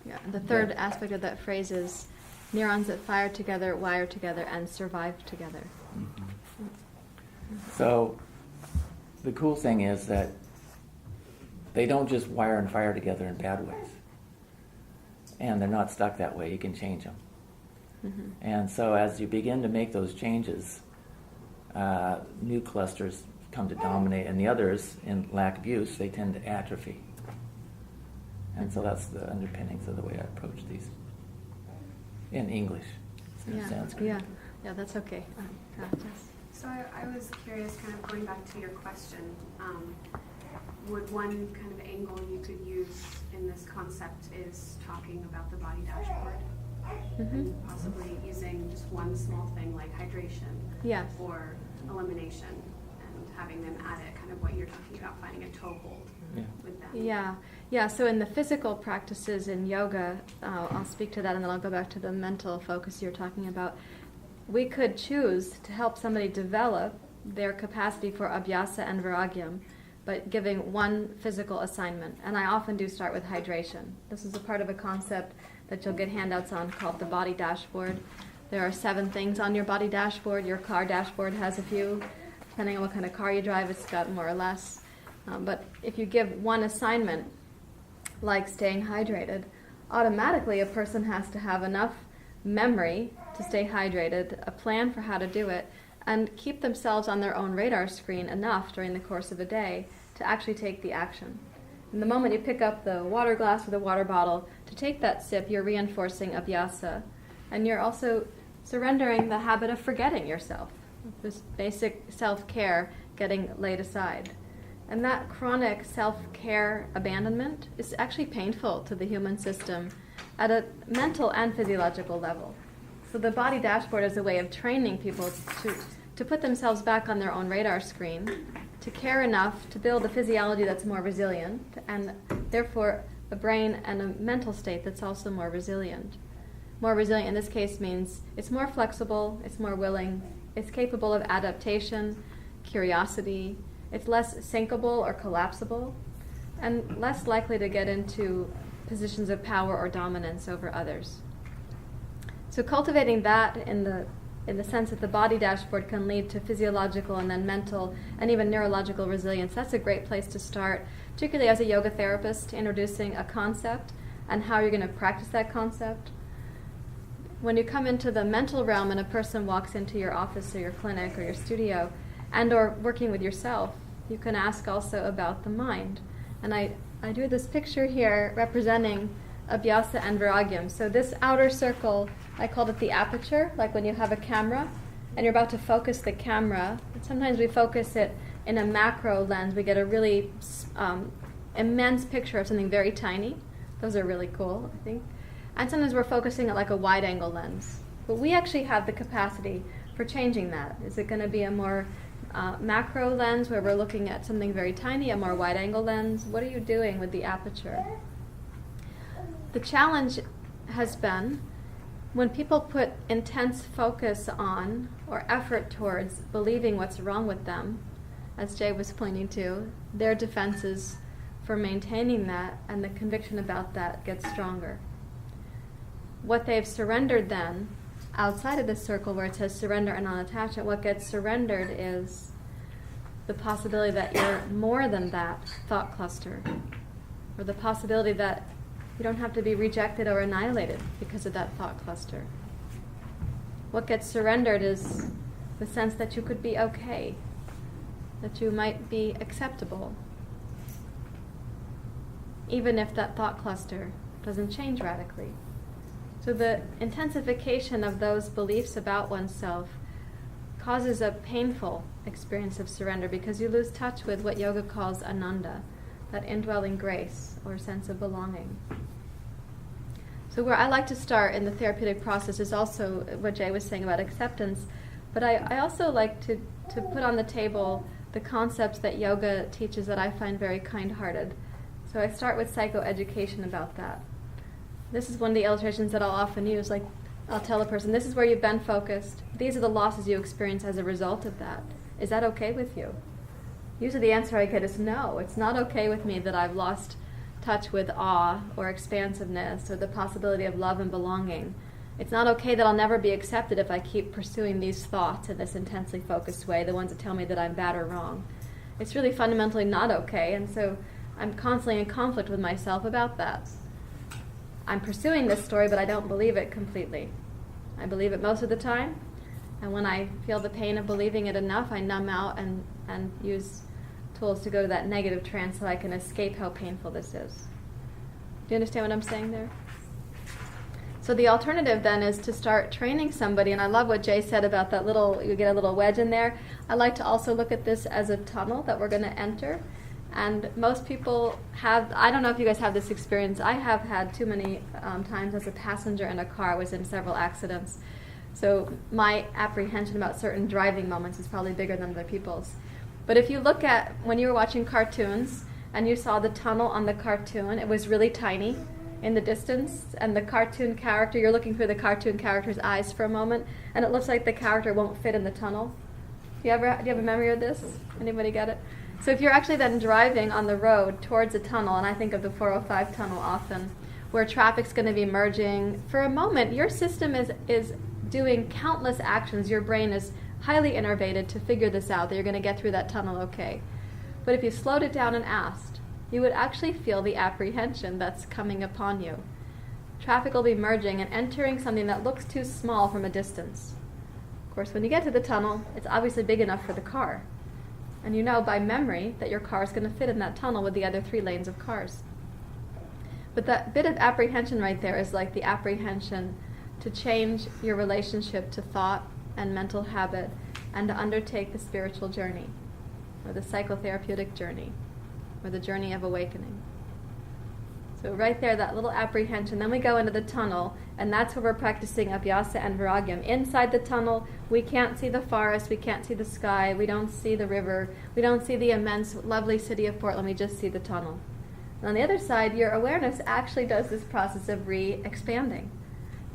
Yeah, and the third aspect of that phrase is neurons that fire together, wire together, and survive together. Mm-hmm. So the cool thing is that they don't just wire and fire together in bad ways. And they're not stuck that way. You can change them. Mm-hmm. And so as you begin to make those changes, new clusters come to dominate, and the others, in lack of use, they tend to atrophy. And so that's the underpinnings of the way I approach these in English. Yeah, Sanskrit. Yeah, that's okay. So I was curious, kind of going back to your question, would one kind of angle you could use in this concept is talking about the body dashboard, and possibly using just one small thing like hydration, yes, or elimination, and having them at it, kind of what you're talking about, finding a toehold with them. Yeah. So in the physical practices in yoga, I'll speak to that, and then I'll go back to the mental focus you're talking about. We could choose to help somebody develop their capacity for Abhyasa and Vairagya but giving one physical assignment. And I often do start with hydration. This is a part of a concept that you'll get handouts on called the body dashboard. There are 7 things on your body dashboard. Your car dashboard has a few. Depending on what kind of car you drive, it's got more or less. But if you give one assignment, like staying hydrated, automatically a person has to have enough memory to stay hydrated, a plan for how to do it, and keep themselves on their own radar screen enough during the course of a day to actually take the action. And the moment you pick up the water glass or the water bottle to take that sip, you're reinforcing Abhyasa, and you're also surrendering the habit of forgetting yourself, this basic self-care getting laid aside. And that chronic self-care abandonment is actually painful to the human system at a mental and physiological level. So the body dashboard is a way of training people to put themselves back on their own radar screen, to care enough to build a physiology that's more resilient, and therefore a brain and a mental state that's also more resilient. More resilient in this case means it's more flexible, it's more willing, it's capable of adaptation, curiosity, it's less sinkable or collapsible, and less likely to get into positions of power or dominance over others. So cultivating that in the sense that the body dashboard can lead to physiological and then mental and even neurological resilience, that's a great place to start, particularly as a yoga therapist, introducing a concept and how you're going to practice that concept. When you come into the mental realm and a person walks into your office or your clinic or your studio and or working with yourself, you can ask also about the mind. And I do this picture here representing Abhyasa and Vairagya. So this outer circle, I called it the aperture, like when you have a camera and you're about to focus the camera. Sometimes we focus it in a macro lens. We get a really immense picture of something very tiny. Those are really cool, I think. And sometimes we're focusing at like a wide-angle lens. But we actually have the capacity for changing that. Is it going to be a more macro lens where we're looking at something very tiny, a more wide-angle lens? What are you doing with the aperture? The challenge has been when people put intense focus on or effort towards believing what's wrong with them, as Jay was pointing to, their defenses for maintaining that and the conviction about that gets stronger. What they've surrendered then, outside of this circle where it says surrender and non-attachment, what gets surrendered is the possibility that you're more than that thought cluster, or the possibility that you don't have to be rejected or annihilated because of that thought cluster. What gets surrendered is the sense that you could be okay, that you might be acceptable, even if that thought cluster doesn't change radically. So the intensification of those beliefs about oneself causes a painful experience of surrender because you lose touch with what yoga calls ananda, that indwelling grace or sense of belonging. So where I like to start in the therapeutic process is also what Jay was saying about acceptance, but I also like to put on the table the concepts that yoga teaches that I find very kind-hearted. So I start with psychoeducation about that. This is one of the illustrations that I'll often use. Like, I'll tell a person, this is where you've been focused. These are the losses you experience as a result of that. Is that okay with you? Usually the answer I get is no. It's not okay with me that I've lost touch with awe or expansiveness or the possibility of love and belonging. It's not okay that I'll never be accepted if I keep pursuing these thoughts in this intensely focused way, the ones that tell me that I'm bad or wrong. It's really fundamentally not okay, and so I'm constantly in conflict with myself about that. I'm pursuing this story, but I don't believe it completely. I believe it most of the time, and when I feel the pain of believing it enough, I numb out and use tools to go to that negative trance so I can escape how painful this is. Do you understand what I'm saying there? So the alternative then is to start training somebody, and I love what Jay said about that little, you get a little wedge in there. I like to also look at this as a tunnel that we're going to enter. And most people have, I don't know if you guys have this experience, I have had too many times as a passenger in a car. I was in several accidents. So my apprehension about certain driving moments is probably bigger than other people's. But if you look at when you were watching cartoons and you saw the tunnel on the cartoon, it was really tiny in the distance, and the cartoon character, you're looking through the cartoon character's eyes for a moment, and it looks like the character won't fit in the tunnel. Do you have a memory of this? Anybody get it? So if you're actually then driving on the road towards a tunnel, and I think of the 405 tunnel often, where traffic's going to be merging, for a moment your system is doing countless actions. Your brain is highly innervated to figure this out, that you're going to get through that tunnel okay. But if you slowed it down and asked, you would actually feel the apprehension that's coming upon you. Traffic will be merging and entering something that looks too small from a distance. Of course, when you get to the tunnel, it's obviously big enough for the car. And you know by memory that your car is going to fit in that tunnel with the other 3 lanes of cars. But that bit of apprehension right there is like the apprehension to change your relationship to thought and mental habit and to undertake the spiritual journey, or the psychotherapeutic journey, or the journey of awakening. So right there, that little apprehension. Then we go into the tunnel, and that's where we're practicing Abhyasa and Vairagya. Inside the tunnel, we can't see the forest, we can't see the sky, we don't see the river, we don't see the immense, lovely city of Portland, we just see the tunnel. And on the other side, your awareness actually does this process of re-expanding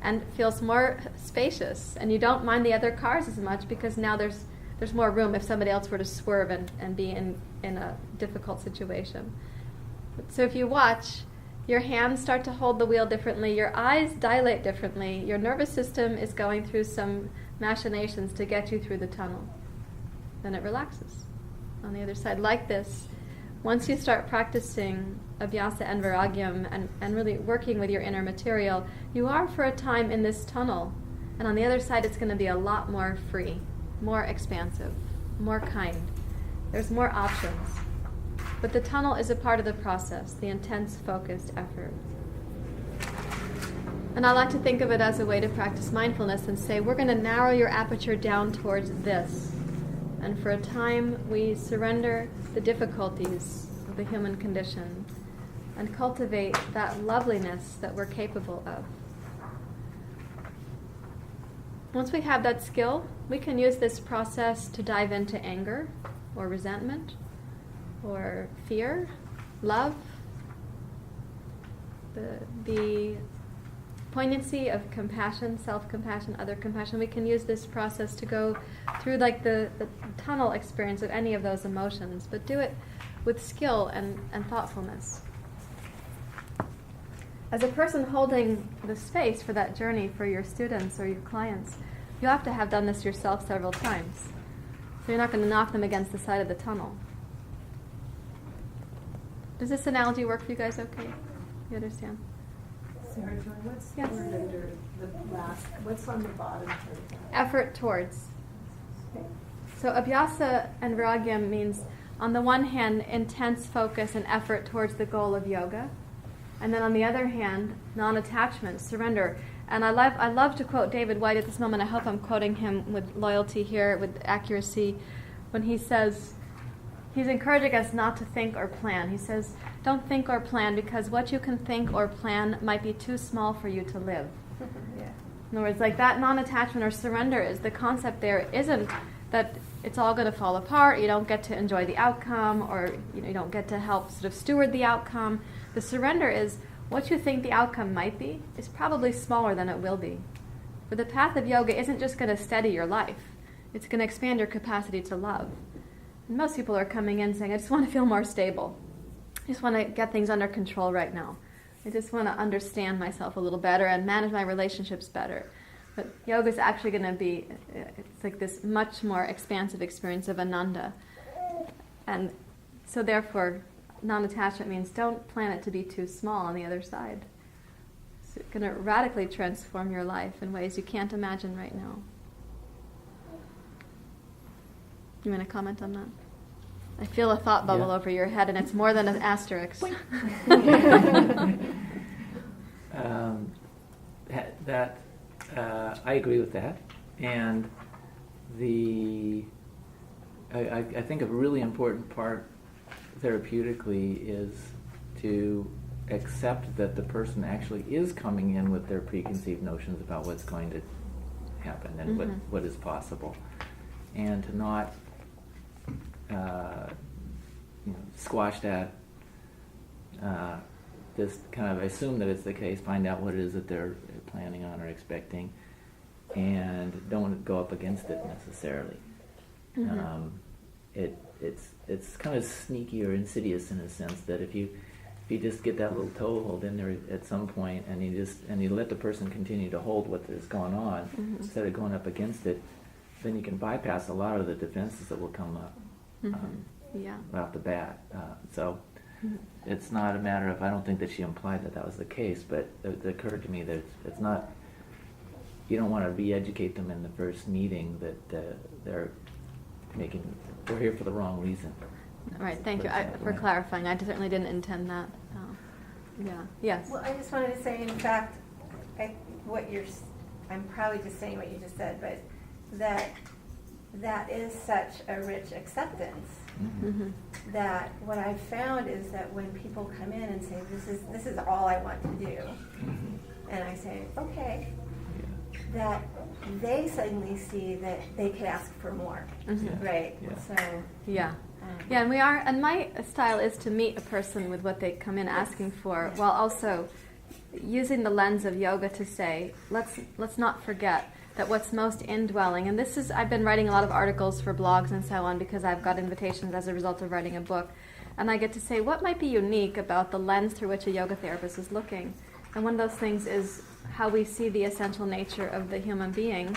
and feels more spacious, and you don't mind the other cars as much because now there's more room if somebody else were to swerve and be in a difficult situation. So if you watch, your hands start to hold the wheel differently, your eyes dilate differently, your nervous system is going through some machinations to get you through the tunnel. Then it relaxes on the other side. Like this, once you start practicing Abhyasa and Vairagya and really working with your inner material, you are for a time in this tunnel. And on the other side, it's going to be a lot more free, more expansive, more kind. There's more options. But the tunnel is a part of the process, the intense, focused effort. And I like to think of it as a way to practice mindfulness and say, we're going to narrow your aperture down towards this. And for a time, we surrender the difficulties of the human condition and cultivate that loveliness that we're capable of. Once we have that skill, we can use this process to dive into anger or resentment or fear, love, the poignancy of compassion, self-compassion, other compassion. We can use this process to go through like the tunnel experience of any of those emotions, but do it with skill and thoughtfulness. As a person holding the space for that journey for your students or your clients, you have to have done this yourself several times. So you're not going to knock them against the side of the tunnel. Does this analogy work for you guys okay? You understand? Sarah, Joy, what's Yes. the word under the last, what's on the bottom part of that? Effort towards. Okay. So Abhyasa and Vairagya means, on the one hand, intense focus and effort towards the goal of yoga. And then on the other hand, non-attachment, surrender. And I love to quote David White at this moment. I hope I'm quoting him with loyalty here, with accuracy, when he says, he's encouraging us not to think or plan. He says, don't think or plan because what you can think or plan might be too small for you to live. Yeah. In other words, like that non-attachment or surrender is the concept there isn't that it's all going to fall apart, you don't get to enjoy the outcome, or you don't get to help sort of steward the outcome. The surrender is what you think the outcome might be is probably smaller than it will be. But the path of yoga isn't just going to steady your life. It's going to expand your capacity to love. And most people are coming in saying, I just want to feel more stable. I just want to get things under control right now. I just want to understand myself a little better and manage my relationships better. But yoga is actually going to be, it's like this much more expansive experience of ananda. And so therefore, non-attachment means don't plan it to be too small on the other side. It's going to radically transform your life in ways you can't imagine right now. You want to comment on that? I feel a thought bubble over your head, and it's more than an asterisk. I agree with that, and I think a really important part therapeutically is to accept that the person actually is coming in with their preconceived notions about what's going to happen and what is possible, and to not squash that, just kind of assume that it's the case, find out what it is that they're planning on or expecting, and don't go up against it necessarily. it's kind of sneaky or insidious in a sense that if you just get that little toehold in there at some point and you let the person continue to hold what is going on instead of going up against it, then you can bypass a lot of the defenses that will come up right off the bat. So it's not a matter of, I don't think that she implied that was the case, but it occurred to me that it's not, you don't want to re-educate them in the first meeting that we're here for the wrong reason. Right, thank you for clarifying. I certainly didn't intend that. Yes. Well, I just wanted to say, in fact, I'm probably just saying what you just said, but that is such a rich acceptance. That what I've found is that when people come in and say, this is all I want to do, and I say, okay, that they suddenly see that they could ask for more, right? Yeah. So and we are, and my style is to meet a person with what they come in asking for, while also using the lens of yoga to say, let's not forget that what's most indwelling, and this is, I've been writing a lot of articles for blogs and so on because I've got invitations as a result of writing a book, and I get to say what might be unique about the lens through which a yoga therapist is looking. And one of those things is how we see the essential nature of the human being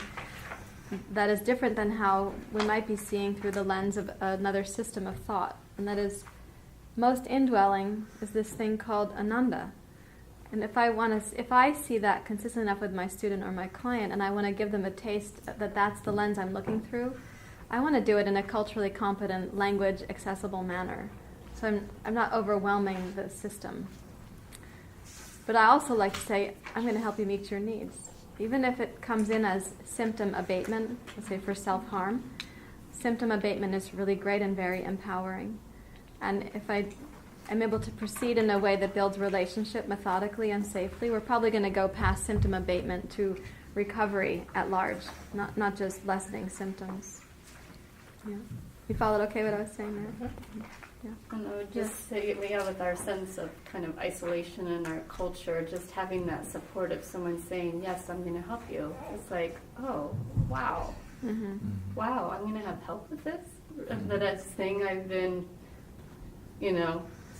that is different than how we might be seeing through the lens of another system of thought. And that is, most indwelling is this thing called ananda. And if I see that consistent enough with my student or my client, and I want to give them a taste that that's the lens I'm looking through, I want to do it in a culturally competent, language accessible manner. So I'm not overwhelming the system. But I also like to say, I'm going to help you meet your needs. Even if it comes in as symptom abatement, let's say for self-harm, symptom abatement is really great and very empowering. And if I'm able to proceed in a way that builds relationship methodically and safely, we're probably going to go past symptom abatement to recovery at large, not just lessening symptoms. Yeah. You followed okay what I was saying there? Yeah. And I would just say, with our sense of kind of isolation in our culture, just having that support of someone saying, yes, I'm going to help you. It's like, oh, wow. Wow, I'm going to have help with this? That's the thing I've been,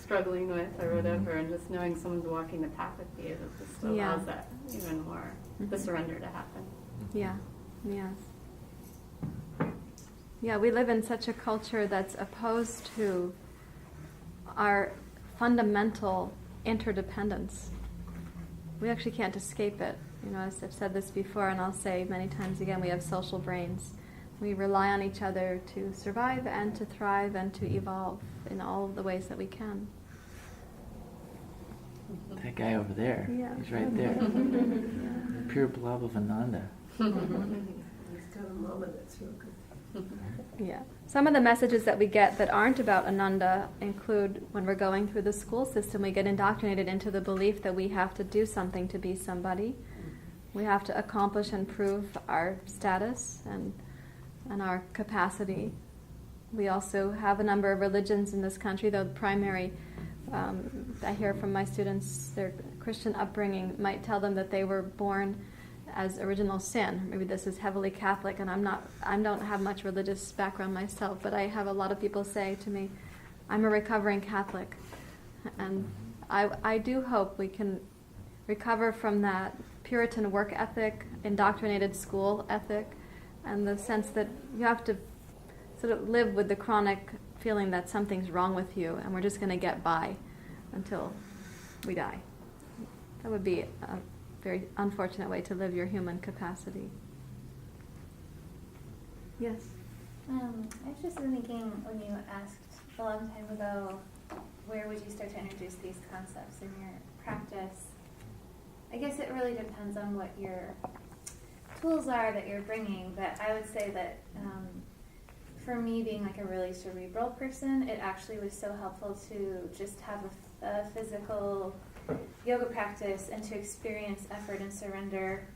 struggling with or whatever, and just knowing someone's walking the path with you, it just allows that even more, the surrender to happen. Yeah, yes. Yeah, we live in such a culture that's opposed to our fundamental interdependence. We actually can't escape it. As I've said this before, and I'll say many times again, we have social brains. We rely on each other to survive and to thrive and to evolve in all of the ways that we can. That guy over there, he's right there. Pure blob of Ananda. He's got a moment that's real good. Yeah. Some of the messages that we get that aren't about Ananda include when we're going through the school system, we get indoctrinated into the belief that we have to do something to be somebody. We have to accomplish and prove our status and our capacity. We also have a number of religions in this country, though the primary, I hear from my students, their Christian upbringing might tell them that they were born as original sin. Maybe this is heavily Catholic, and I don't have much religious background myself, but I have a lot of people say to me, I'm a recovering Catholic. And I do hope we can recover from that Puritan work ethic, indoctrinated school ethic, and the sense that you have to sort of live with the chronic feeling that something's wrong with you and we're just going to get by until we die. That would be a very unfortunate way to live your human capacity. Yes? I was just thinking when you asked a long time ago, where would you start to introduce these concepts in your practice? I guess it really depends on what your tools are that you're bringing, but I would say that for me, being like a really cerebral person, it actually was so helpful to just have a physical yoga practice and to experience effort and surrender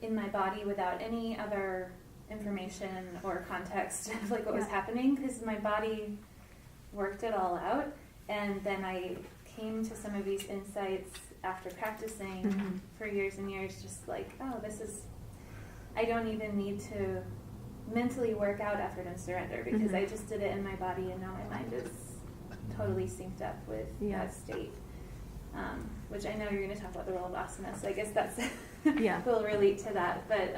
in my body without any other information or context of like what was happening, because my body worked it all out, and then I came to some of these insights after practicing for years and years, just like, oh, I don't even need to mentally work out effort and surrender, because I just did it in my body and now my mind is totally synced up with that state. Which I know you're going to talk about the role of asana, so I guess that's will relate to that. But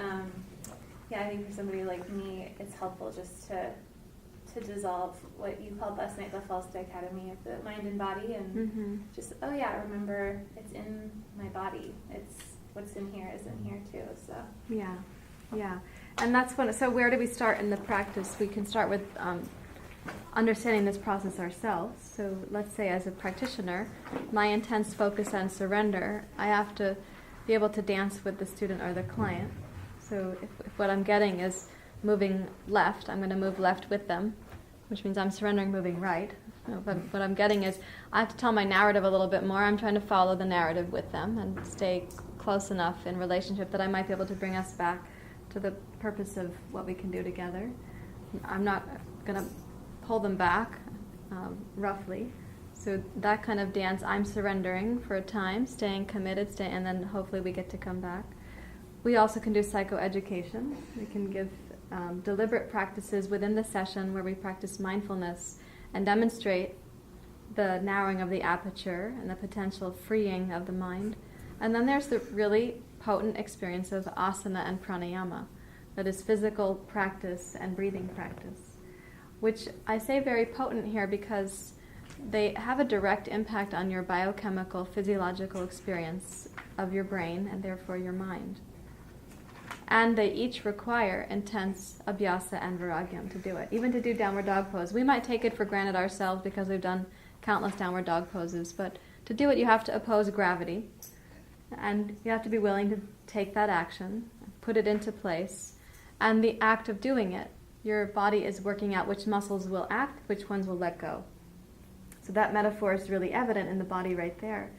I think for somebody like me, it's helpful just to dissolve what you called last night the false dichotomy of the mind and body, and just remember it's in my body. It's what's in here is in here too. So and that's when. So where do we start in the practice? We can start with understanding this process ourselves. So let's say as a practitioner, my intense focus on surrender, I have to be able to dance with the student or the client. So if what I'm getting is moving left, I'm going to move left with them, which means I'm surrendering moving right. But what I'm getting is I have to tell my narrative a little bit more. I'm trying to follow the narrative with them and stay close enough in relationship that I might be able to bring us back to the purpose of what we can do together. I'm not going to pull them back roughly. So that kind of dance, I'm surrendering for a time, staying committed, and then hopefully we get to come back. We also can do psychoeducation. We can give deliberate practices within the session where we practice mindfulness and demonstrate the narrowing of the aperture and the potential freeing of the mind. And then there's the really potent experience of asana and pranayama, that is physical practice and breathing practice, which I say very potent here because they have a direct impact on your biochemical, physiological experience of your brain and therefore your mind. And they each require intense Abhyasa and Vairagya to do it. Even to do downward dog pose. We might take it for granted ourselves because we've done countless downward dog poses, but to do it you have to oppose gravity. And you have to be willing to take that action, put it into place, and the act of doing it, your body is working out which muscles will act, which ones will let go. So that metaphor is really evident in the body right there.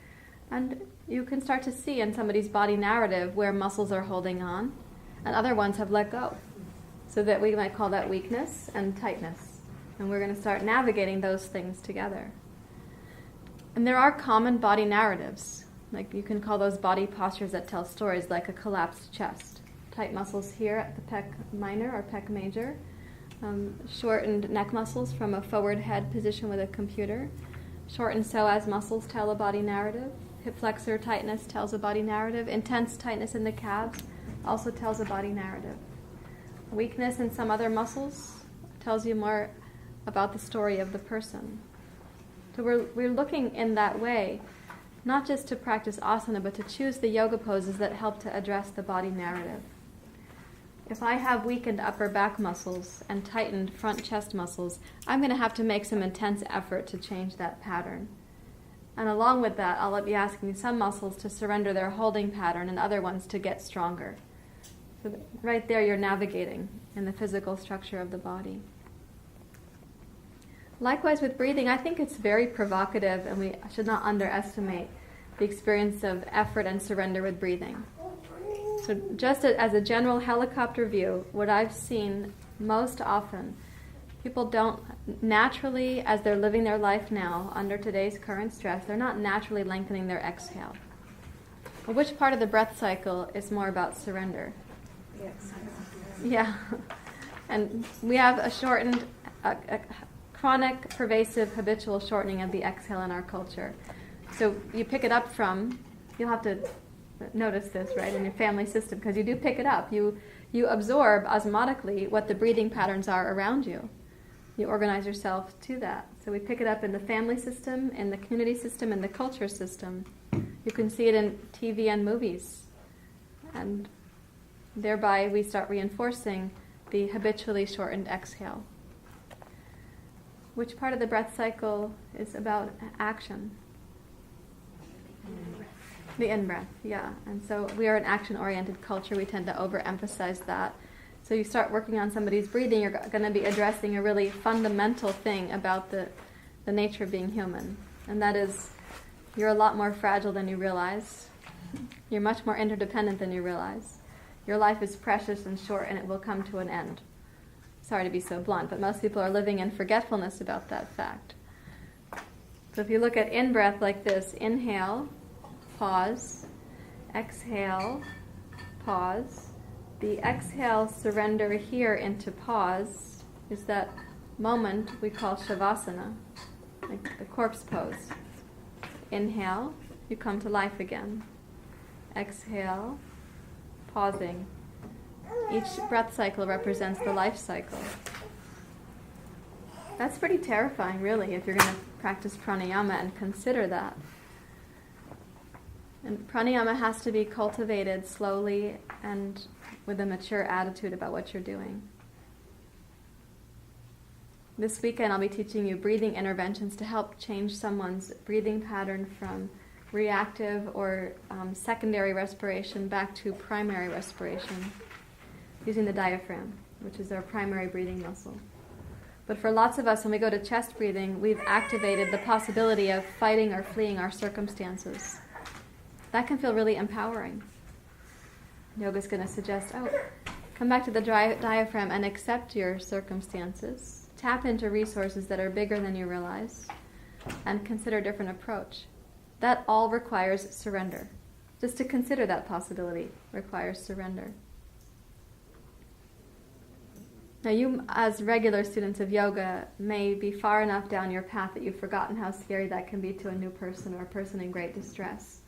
And you can start to see in somebody's body narrative where muscles are holding on and other ones have let go. So that we might call that weakness and tightness. And we're going to start navigating those things together. And there are common body narratives. Like you can call those body postures that tell stories, like a collapsed chest. Tight muscles here at the pec minor or pec major. Shortened neck muscles from a forward head position with a computer. Shortened psoas muscles tell a body narrative. Hip flexor tightness tells a body narrative. Intense tightness in the calves also tells a body narrative. Weakness in some other muscles tells you more about the story of the person. So we're looking in that way, not just to practice asana, but to choose the yoga poses that help to address the body narrative. If I have weakened upper back muscles and tightened front chest muscles, I'm going to have to make some intense effort to change that pattern. And along with that, I'll be asking some muscles to surrender their holding pattern and other ones to get stronger. So right there you're navigating in the physical structure of the body. Likewise with breathing, I think it's very provocative and we should not underestimate the experience of effort and surrender with breathing. So just as a general helicopter view, what I've seen most often, people don't naturally, as they're living their life now, under today's current stress, they're not naturally lengthening their exhale. Well, which part of the breath cycle is more about surrender? Yes. Yeah. And we have a shortened, chronic, pervasive, habitual shortening of the exhale in our culture. So you pick it up from, you'll have to notice this, right, in your family system, because you do pick it up. You absorb osmotically what the breathing patterns are around you. You organize yourself to that. So we pick it up in the family system, in the community system, in the culture system. You can see it in TV and movies. And thereby we start reinforcing the habitually shortened exhale. Which part of the breath cycle is about action? The in-breath, yeah. And so we are an action-oriented culture. We tend to overemphasize that. So you start working on somebody's breathing, you're going to be addressing a really fundamental thing about the nature of being human. And that is, you're a lot more fragile than you realize. You're much more interdependent than you realize. Your life is precious and short, and it will come to an end. Sorry to be so blunt, but most people are living in forgetfulness about that fact. So if you look at in-breath like this, inhale, pause, exhale, pause, The exhale, surrender here into pause, is that moment we call shavasana, like the corpse pose. Inhale, you come to life again. Exhale, pausing. Each breath cycle represents the life cycle. That's pretty terrifying, really, if you're going to practice pranayama and consider that. And pranayama has to be cultivated slowly and with a mature attitude about what you're doing. This weekend I'll be teaching you breathing interventions to help change someone's breathing pattern from reactive or secondary respiration back to primary respiration using the diaphragm, which is our primary breathing muscle. But for lots of us, when we go to chest breathing, we've activated the possibility of fighting or fleeing our circumstances. That can feel really empowering. Yoga's going to suggest, come back to the diaphragm and accept your circumstances. Tap into resources that are bigger than you realize and consider a different approach. That all requires surrender. Just to consider that possibility requires surrender. Now you, as regular students of yoga, may be far enough down your path that you've forgotten how scary that can be to a new person or a person in great distress.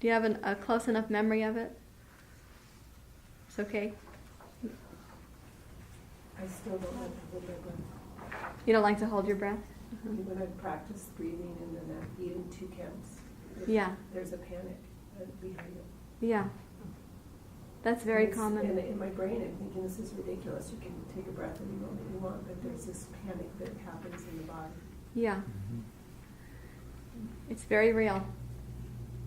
Do you have a close enough memory of it? It's okay? I still don't like to hold my breath. You don't like to hold your breath? When I practice breathing and then I eat in 2 camps, there's a panic behind it. Yeah. That's very And common. And in my brain, I'm thinking, this is ridiculous. You can take a breath any moment you want, but there's this panic that happens in the body. Yeah. It's very real.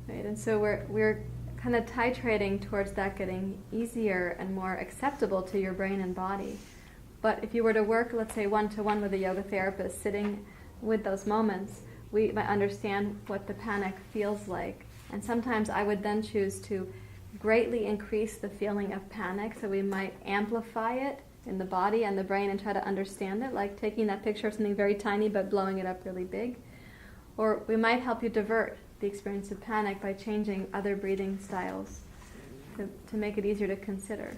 Right? And so we're kind of titrating towards that getting easier and more acceptable to your brain and body. But if you were to work, let's say, one-to-one with a yoga therapist, sitting with those moments, we might understand what the panic feels like. And sometimes I would then choose to greatly increase the feeling of panic, so we might amplify it in the body and the brain and try to understand it, like taking that picture of something very tiny but blowing it up really big. Or we might help you divert the experience of panic by changing other breathing styles to make it easier to consider.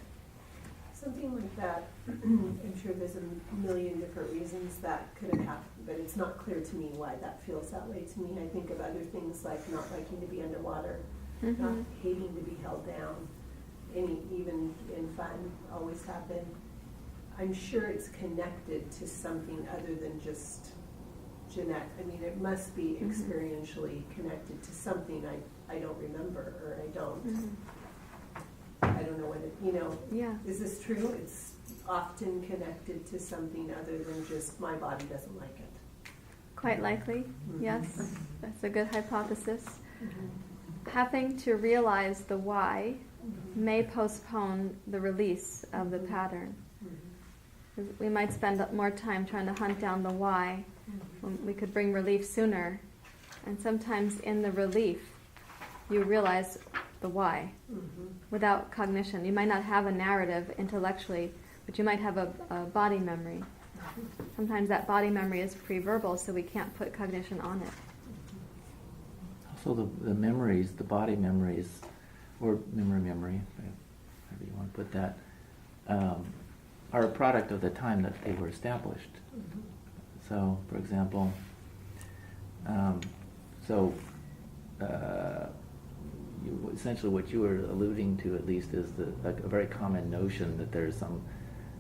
Something like that, I'm sure there's a million different reasons that could have happened, but it's not clear to me why that feels that way to me. I think of other things like not liking to be underwater, not hating to be held down, even in fun always happen. I'm sure it's connected to something other than just genetic. I mean, it must be experientially connected to something I don't remember, or I don't. I don't know what it, Yeah. Is this true? It's often connected to something other than just my body doesn't like it. Quite likely, yes. That's a good hypothesis. Having to realize the why may postpone the release of the pattern. We might spend more time trying to hunt down the why when we could bring relief sooner. And sometimes in the relief, you realize the why without cognition. You might not have a narrative intellectually, but you might have a body memory. Sometimes that body memory is pre-verbal, so we can't put cognition on it. Also, the memories, the body memories, or memory, however you want to put that, are a product of the time that they were established. So, for example, essentially what you were alluding to, at least, is a very common notion that there's some,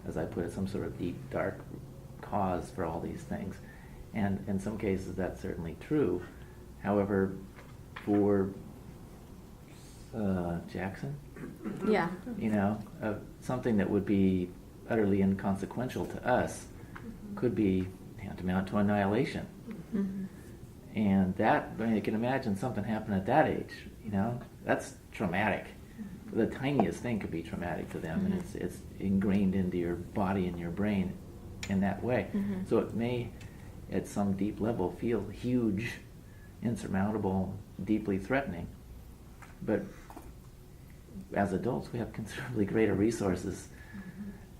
as I put it, some sort of deep, dark cause for all these things. And in some cases that's certainly true. However, for Jackson, something that would be utterly inconsequential to us could be tantamount to annihilation. And that, you can imagine something happened at that age, that's traumatic. The tiniest thing could be traumatic to them, and it's ingrained into your body and your brain in that way. So it may, at some deep level, feel huge, insurmountable, deeply threatening. But as adults, we have considerably greater resources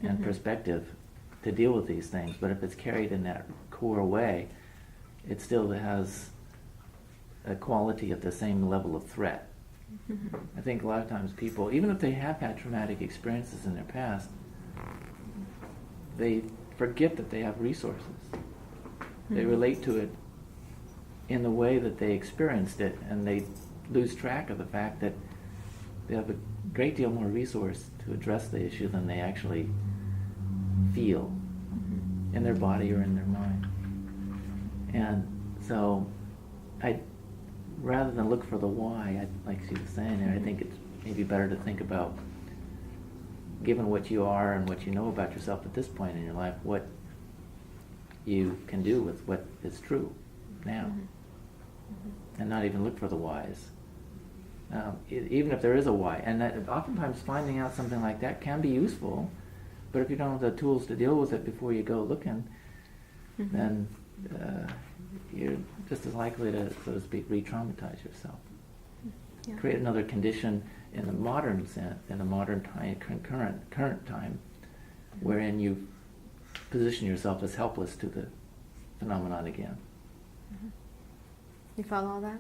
and perspective to deal with these things. But if it's carried in that core way, it still has a quality of the same level of threat. I think a lot of times people, even if they have had traumatic experiences in their past, they forget that they have resources. They relate to it in the way that they experienced it, and they lose track of the fact that they have a great deal more resource to address the issue than they actually feel in their body or in their mind. And so rather than look for the why, like she was saying, I think it's maybe better to think about, given what you are and what you know about yourself at this point in your life, what you can do with what is true now. And not even look for the whys. Even if there is a why. And that oftentimes finding out something like that can be useful, but if you don't have the tools to deal with it before you go looking, then you're just as likely to, so to speak, re-traumatize yourself. Yeah. Create another condition in the modern sense, in the modern time, current time, wherein you position yourself as helpless to the phenomenon again. You follow all that?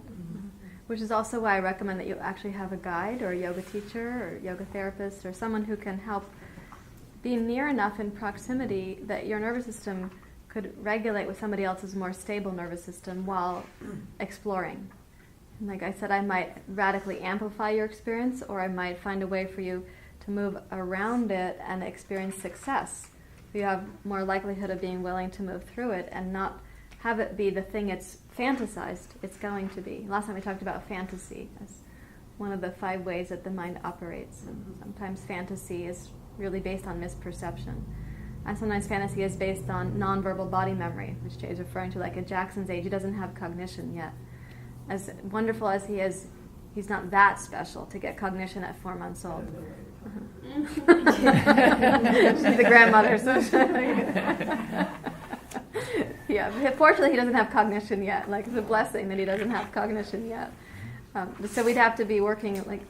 Which is also why I recommend that you actually have a guide or a yoga teacher or yoga therapist or someone who can help be near enough in proximity that your nervous system could regulate with somebody else's more stable nervous system while exploring. And like I said, I might radically amplify your experience, or I might find a way for you to move around it and experience success. You have more likelihood of being willing to move through it and not have it be the thing it's fantasized it's going to be. Last time we talked about fantasy as one of the 5 ways that the mind operates. And sometimes fantasy is really based on misperception. And sometimes fantasy is based on nonverbal body memory, which Jay is referring to, like at Jackson's age, he doesn't have cognition yet. As wonderful as he is, he's not that special to get cognition at 4 months old. She's the grandmother, so yeah. Fortunately, he doesn't have cognition yet. Like, it's a blessing that he doesn't have cognition yet. So we'd have to be working like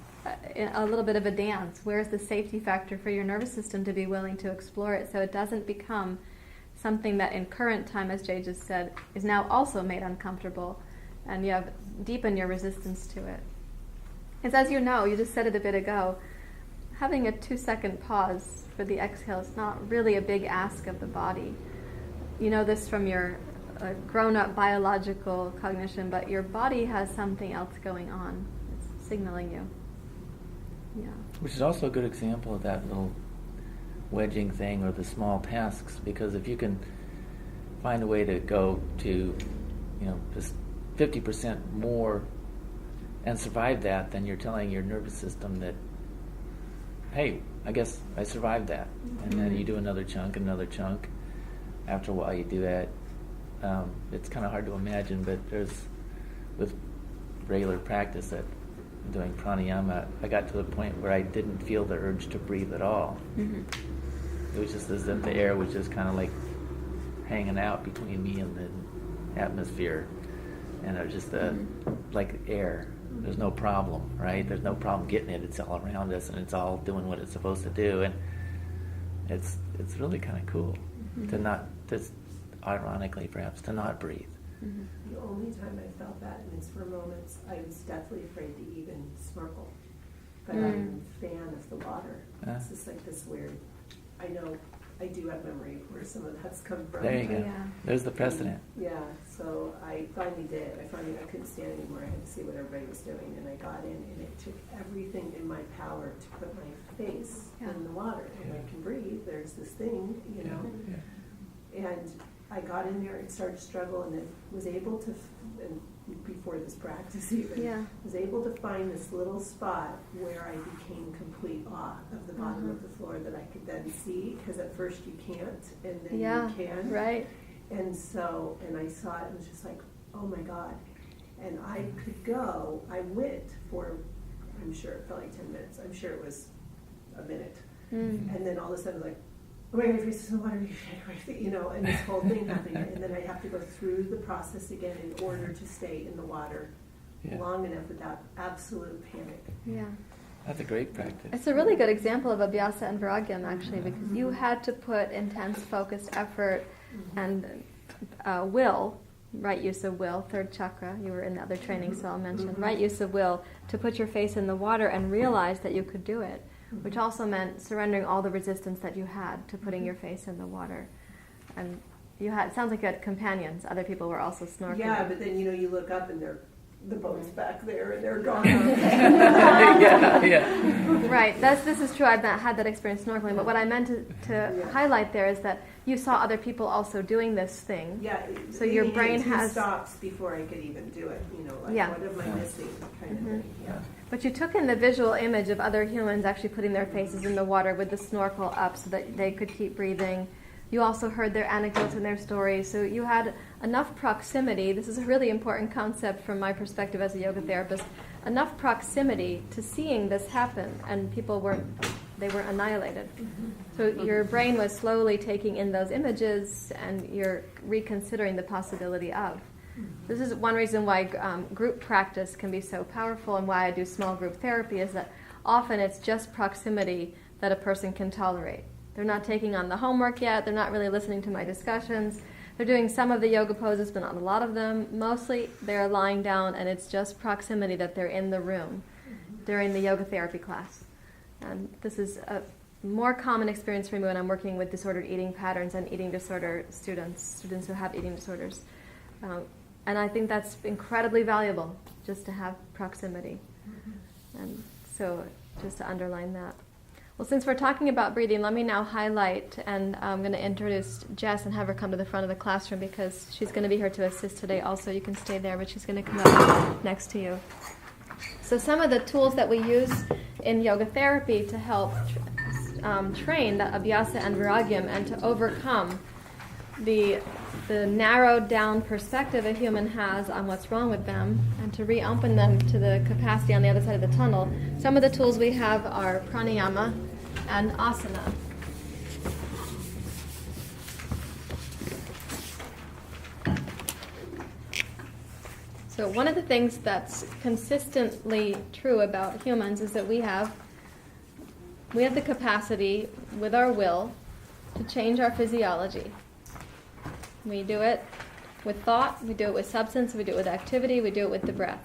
in a little bit of a dance. Where's the safety factor for your nervous system to be willing to explore it, so it doesn't become something that in current time, as Jay just said, is now also made uncomfortable, and you have deepened your resistance to it. Because as you know, you just said it a bit ago, having a 2-second pause for the exhale is not really a big ask of the body. You know this from your grown-up biological cognition, but your body has something else going on. It's signaling you. Yeah. Which is also a good example of that little wedging thing or the small tasks, because if you can find a way to go to, just 50% more and survive that, then you're telling your nervous system that, hey, I guess I survived that. And then you do another chunk. After a while you do that. It's kind of hard to imagine, but with regular practice that doing pranayama, I got to the point where I didn't feel the urge to breathe at all. It was just as if the air was just kind of like hanging out between me and the atmosphere, and it was just like air. There's no problem, right? There's no problem getting it. It's all around us, and it's all doing what it's supposed to do, and it's really kind of cool to not, just ironically perhaps, to not breathe. The only time I felt that, and it's for moments, I was deathly afraid to even snorkel. But I'm a fan of the water. It's just like this weird, I know I do have memory of where some of that's come from. There you go. Yeah. There's the precedent. Yeah, so I finally did. I couldn't stand anymore. I had to see what everybody was doing, and I got in, and it took everything in my power to put my face in the water. And I can breathe. There's this thing, And I got in there and started to struggle, and then was able to, and before this practice even, was able to find this little spot where I became complete awe of the bottom of the floor that I could then see, because at first you can't, and then you can. Right. And so, and I saw it, and was just like, oh my God. And I could go, I went for, I'm sure it felt like 10 minutes, I'm sure it was a minute. And then all of a sudden, like, oh my God, your face is in the water, and this whole thing happening. And then I have to go through the process again in order to stay in the water long enough without absolute panic. Yeah. That's a great practice. It's a really good example of Abhyasa and Vairagya, actually, because you had to put intense, focused effort and will right use of will, third chakra. You were in the other training, so I'll mention. Right use of will to put your face in the water and realize that you could do it, which also meant surrendering all the resistance that you had to putting your face in the water. And you had, it sounds like you had companions. Other people were also snorkeling. Yeah, but then, you look up and the boat's back there and they're gone. yeah. Right, this is true. I've not had that experience snorkeling, but what I meant to highlight there is that you saw other people also doing this thing. Yeah. So your brain has stops before I could even do it. What am I missing, kind of thing. Yeah. But you took in the visual image of other humans actually putting their faces in the water with the snorkel up so that they could keep breathing. You also heard their anecdotes and their stories, so you had enough proximity. This is a really important concept from my perspective as a yoga therapist. Enough proximity to seeing this happen, and people weren't annihilated. So your brain was slowly taking in those images, and you're reconsidering the possibility of. This is one reason why group practice can be so powerful, and why I do small group therapy, is that often it's just proximity that a person can tolerate. They're not taking on the homework yet. They're not really listening to my discussions. They're doing some of the yoga poses, but not a lot of them. Mostly they're lying down, and it's just proximity that they're in the room during the yoga therapy class. And this is a more common experience for me when I'm working with disordered eating patterns and eating disorder students who have eating disorders. And I think that's incredibly valuable, just to have proximity. And so just to underline that. Well, since we're talking about breathing, let me now highlight, and I'm going to introduce Jess and have her come to the front of the classroom because she's going to be here to assist today also. You can stay there, but she's going to come up next to you. So some of the tools that we use in yoga therapy to help train the Abhyasa and Vairagya and to overcome the narrowed down perspective a human has on what's wrong with them and to reopen them to the capacity on the other side of the tunnel. Some of the tools we have are pranayama and asana. So one of the things that's consistently true about humans is that we have the capacity with our will to change our physiology. We do it with thought, we do it with substance, we do it with activity, we do it with the breath.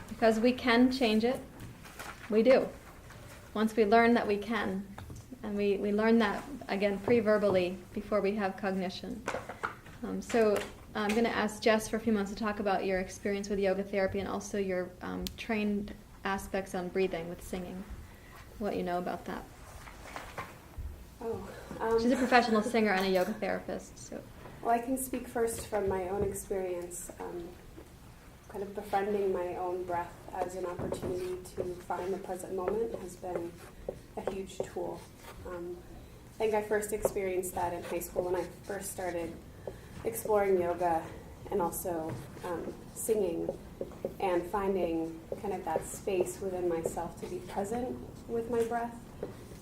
Because we can change it, we do. Once we learn that we can. And we learn that, again, pre-verbally before we have cognition. So I'm going to ask Jess for a few minutes to talk about your experience with yoga therapy and also your trained aspects on breathing with singing, what you know about that. She's a professional singer and a yoga therapist. So. Well, I can speak first from my own experience, kind of befriending my own breath as an opportunity to find the present moment has been a huge tool. I think I first experienced that in high school when I first started exploring yoga and also singing and finding kind of that space within myself to be present with my breath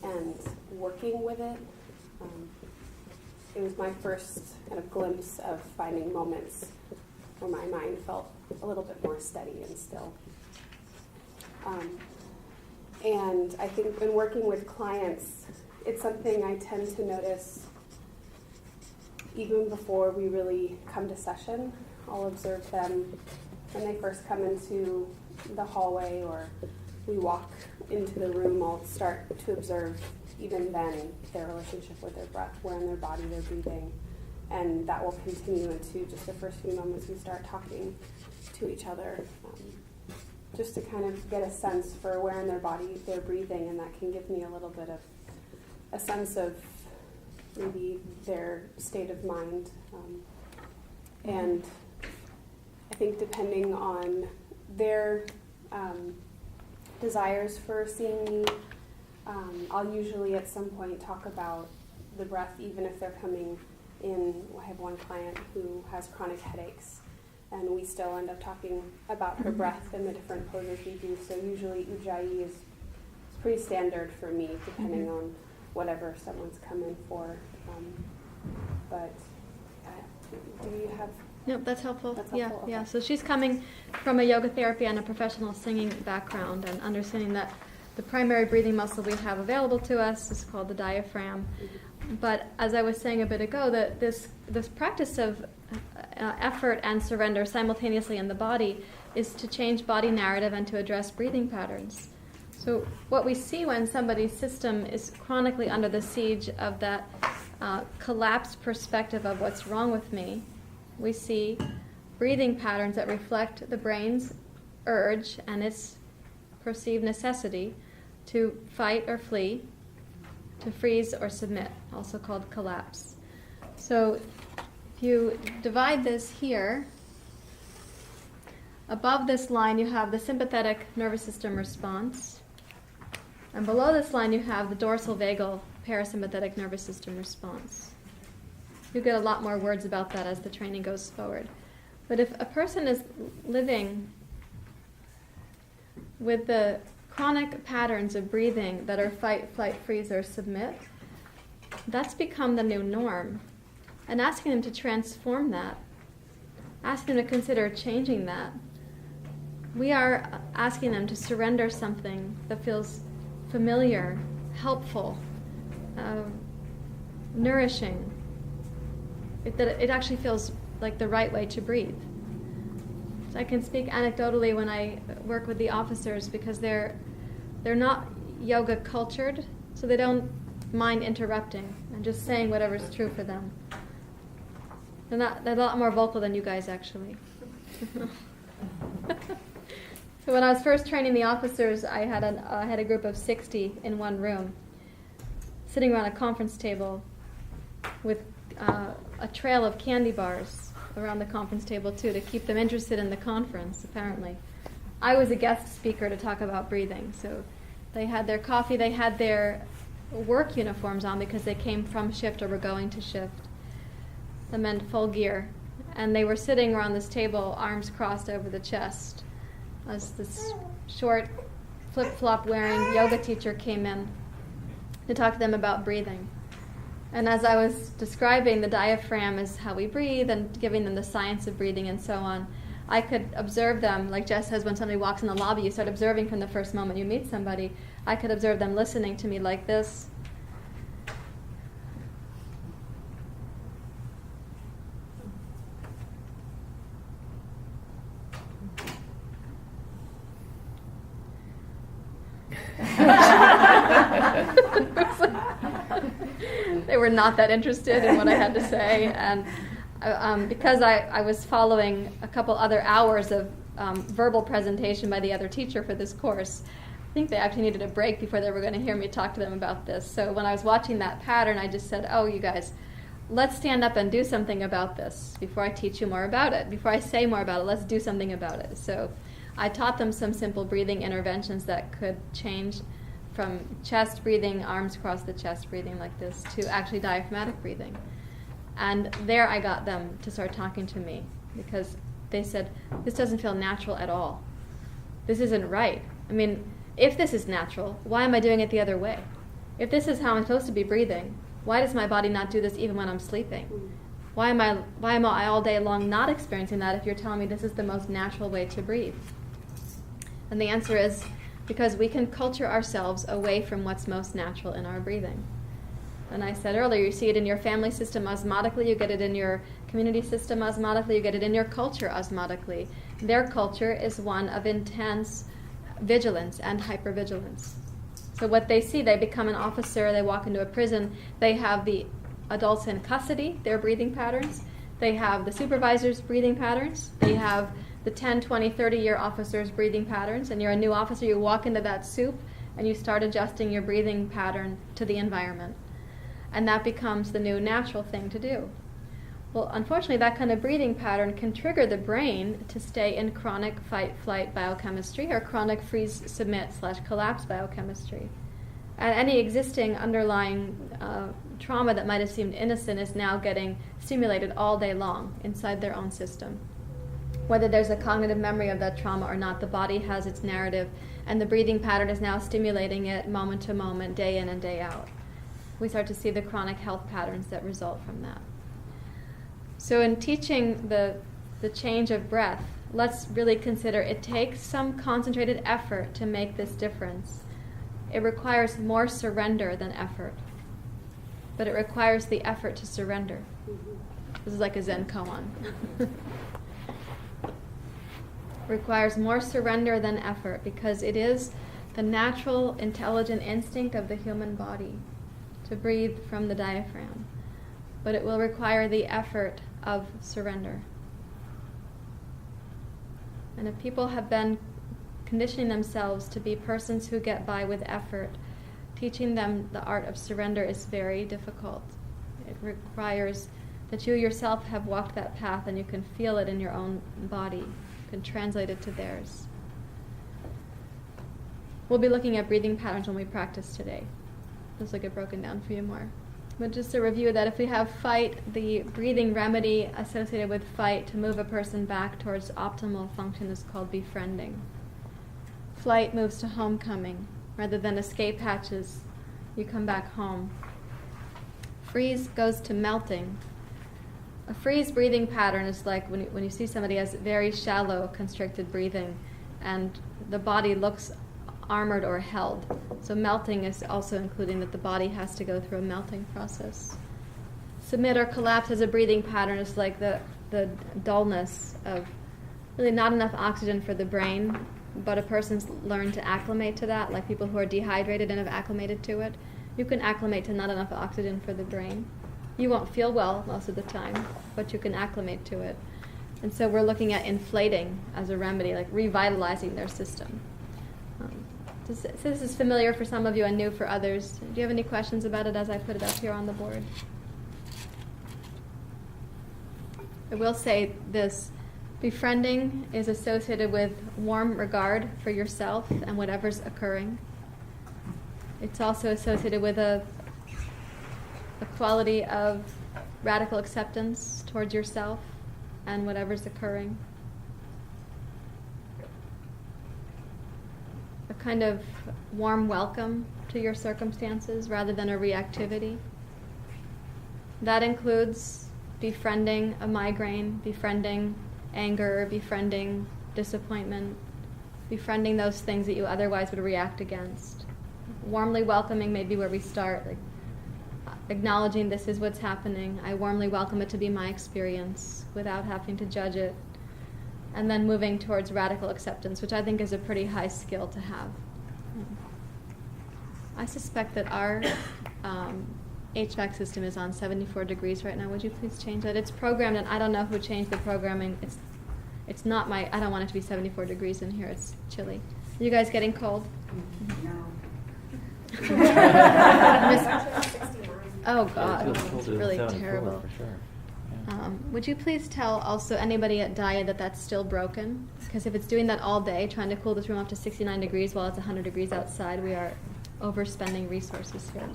and working with it. It was my first kind of glimpse of finding moments where my mind felt a little bit more steady and still. And I think when working with clients, it's something I tend to notice even before we really come to session. I'll observe them when they first come into the hallway or we walk into the room. I'll start to observe even then their relationship with their breath, where in their body they're breathing. And that will continue into just the first few moments we start talking to each other, just to kind of get a sense for where in their body they're breathing, and that can give me a little bit of a sense of maybe their state of mind. And I think depending on their desires for seeing me, I'll usually at some point talk about the breath, even if they're coming in. I have one client who has chronic headaches, and we still end up talking about her breath and the different poses we do. So usually Ujjayi is pretty standard for me, depending on whatever someone's come in for. But do you have... Nope, that's helpful. That's helpful? Yeah. Okay. So she's coming from a yoga therapy and a professional singing background and understanding that the primary breathing muscle we have available to us is called the diaphragm. But as I was saying a bit ago, that this practice of effort and surrender simultaneously in the body is to change body narrative and to address breathing patterns. So what we see when somebody's system is chronically under the siege of that collapsed perspective of what's wrong with me, we see breathing patterns that reflect the brain's urge and its perceived necessity to fight or flee, to freeze or submit, also called collapse. So if you divide this here, above this line you have the sympathetic nervous system response, and below this line you have the dorsal vagal parasympathetic nervous system response. You'll get a lot more words about that as the training goes forward. But if a person is living with the chronic patterns of breathing that are fight, flight, freeze, or submit, that's become the new norm. And asking them to transform that, asking them to consider changing that, we are asking them to surrender something that feels familiar, helpful, nourishing. It actually feels like the right way to breathe. So I can speak anecdotally when I work with the officers, because they're not yoga cultured, so they don't mind interrupting and just saying whatever's true for them. They're a lot more vocal than you guys, actually. So when I was first training the officers, I had a group of 60 in one room, sitting around a conference table with a trail of candy bars around the conference table too, to keep them interested in the conference, apparently. I was a guest speaker to talk about breathing, so they had their coffee, they had their work uniforms on because they came from shift or were going to shift. The men full gear, and they were sitting around this table, arms crossed over the chest, as this short flip-flop wearing yoga teacher came in to talk to them about breathing. And as I was describing the diaphragm as how we breathe and giving them the science of breathing and so on, I could observe them, like Jess says, when somebody walks in the lobby, you start observing from the first moment you meet somebody. I could observe them listening to me like this. They were not that interested in what I had to say, and because I was following a couple other hours of verbal presentation by the other teacher for this course, I think they actually needed a break before they were going to hear me talk to them about this. So when I was watching that pattern, I just said, oh, you guys, let's stand up and do something about this before I teach you more about it. Before I say more about it, let's do something about it. So I taught them some simple breathing interventions that could change from chest breathing, arms across the chest breathing like this, to actually diaphragmatic breathing. And there I got them to start talking to me, because they said, this doesn't feel natural at all. This isn't right. I mean, if this is natural, why am I doing it the other way? If this is how I'm supposed to be breathing, why does my body not do this even when I'm sleeping? Why am I all day long not experiencing that if you're telling me this is the most natural way to breathe? And the answer is, because we can culture ourselves away from what's most natural in our breathing. And I said earlier, you see it in your family system osmotically, you get it in your community system osmotically, you get it in your culture osmotically. Their culture is one of intense vigilance and hypervigilance. So what they see, they become an officer, they walk into a prison, they have the adults in custody, their breathing patterns, they have the supervisor's breathing patterns, they have the 10, 20, 30-year officer's breathing patterns, and you're a new officer, you walk into that soup and you start adjusting your breathing pattern to the environment. And that becomes the new natural thing to do. Well, unfortunately, that kind of breathing pattern can trigger the brain to stay in chronic fight-flight biochemistry or chronic freeze-submit/collapse biochemistry. And any existing underlying trauma that might have seemed innocent is now getting stimulated all day long inside their own system. Whether there's a cognitive memory of that trauma or not, the body has its narrative, and the breathing pattern is now stimulating it moment to moment, day in and day out. We start to see the chronic health patterns that result from that. So in teaching the change of breath, let's really consider it takes some concentrated effort to make this difference. It requires more surrender than effort, but it requires the effort to surrender. This is like a Zen koan. Requires more surrender than effort, because it is the natural, intelligent instinct of the human body to breathe from the diaphragm. But it will require the effort of surrender. And if people have been conditioning themselves to be persons who get by with effort, teaching them the art of surrender is very difficult. It requires that you yourself have walked that path and you can feel it in your own body. You can translate it to theirs. We'll be looking at breathing patterns when we practice today. This will get broken down for you more. But just to review that, if we have fight, the breathing remedy associated with fight to move a person back towards optimal function is called befriending. Flight moves to homecoming. Rather than escape hatches, you come back home. Freeze goes to melting. A freeze breathing pattern is like when you see somebody has very shallow constricted breathing and the body looks armored or held. So melting is also including that the body has to go through a melting process. Submit or collapse as a breathing pattern is like the dullness of really not enough oxygen for the brain, but a person's learned to acclimate to that, like people who are dehydrated and have acclimated to it. You can acclimate to not enough oxygen for the brain. You won't feel well most of the time, but you can acclimate to it. And so we're looking at inflating as a remedy, like revitalizing their system. So this is familiar for some of you and new for others. Do you have any questions about it as I put it up here on the board? I will say this. Befriending is associated with warm regard for yourself and whatever's occurring. It's also associated with a quality of radical acceptance towards yourself and whatever's occurring. A kind of warm welcome to your circumstances rather than a reactivity. That includes befriending a migraine, befriending anger, befriending disappointment, befriending those things that you otherwise would react against. Warmly welcoming may be where we start, like acknowledging this is what's happening. I warmly welcome it to be my experience without having to judge it. And then moving towards radical acceptance, which I think is a pretty high skill to have. I suspect that our HVAC system is on 74 degrees right now. Would you please change that? It's programmed, and I don't know who changed the programming. It's not my, I don't want it to be 74 degrees in here. It's chilly. Are you guys getting cold? No. Oh, God. It feels It's colder than really 74 terrible. For sure. Would you please tell also anybody at DIA that that's still broken? Because if it's doing that all day, trying to cool this room up to 69 degrees while it's 100 degrees outside, we are overspending resources here.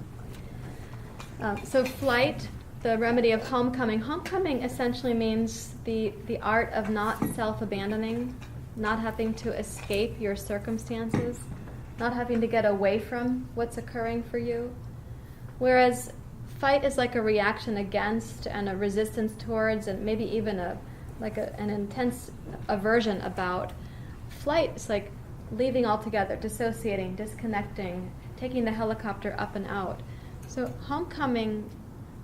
So flight, the remedy of homecoming. Homecoming essentially means the art of not self-abandoning, not having to escape your circumstances, not having to get away from what's occurring for you. Whereas fight is like a reaction against and a resistance towards, and maybe even an intense aversion about. Flight is like leaving altogether, dissociating, disconnecting, taking the helicopter up and out. So homecoming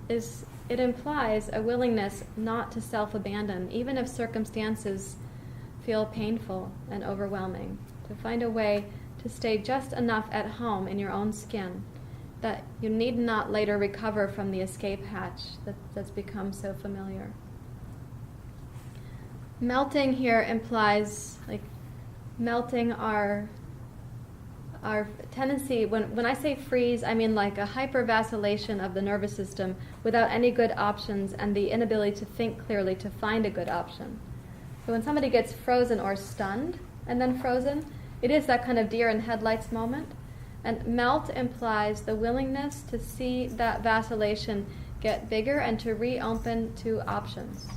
it implies a willingness not to self-abandon, even if circumstances feel painful and overwhelming, to find a way to stay just enough at home in your own skin that you need not later recover from the escape hatch that's become so familiar. Melting here implies like melting our tendency, when I say freeze, I mean like a hypervacillation of the nervous system without any good options and the inability to think clearly to find a good option. So when somebody gets frozen or stunned and then frozen, it is that kind of deer in headlights moment. And melt implies the willingness to see that vacillation get bigger and to reopen to options.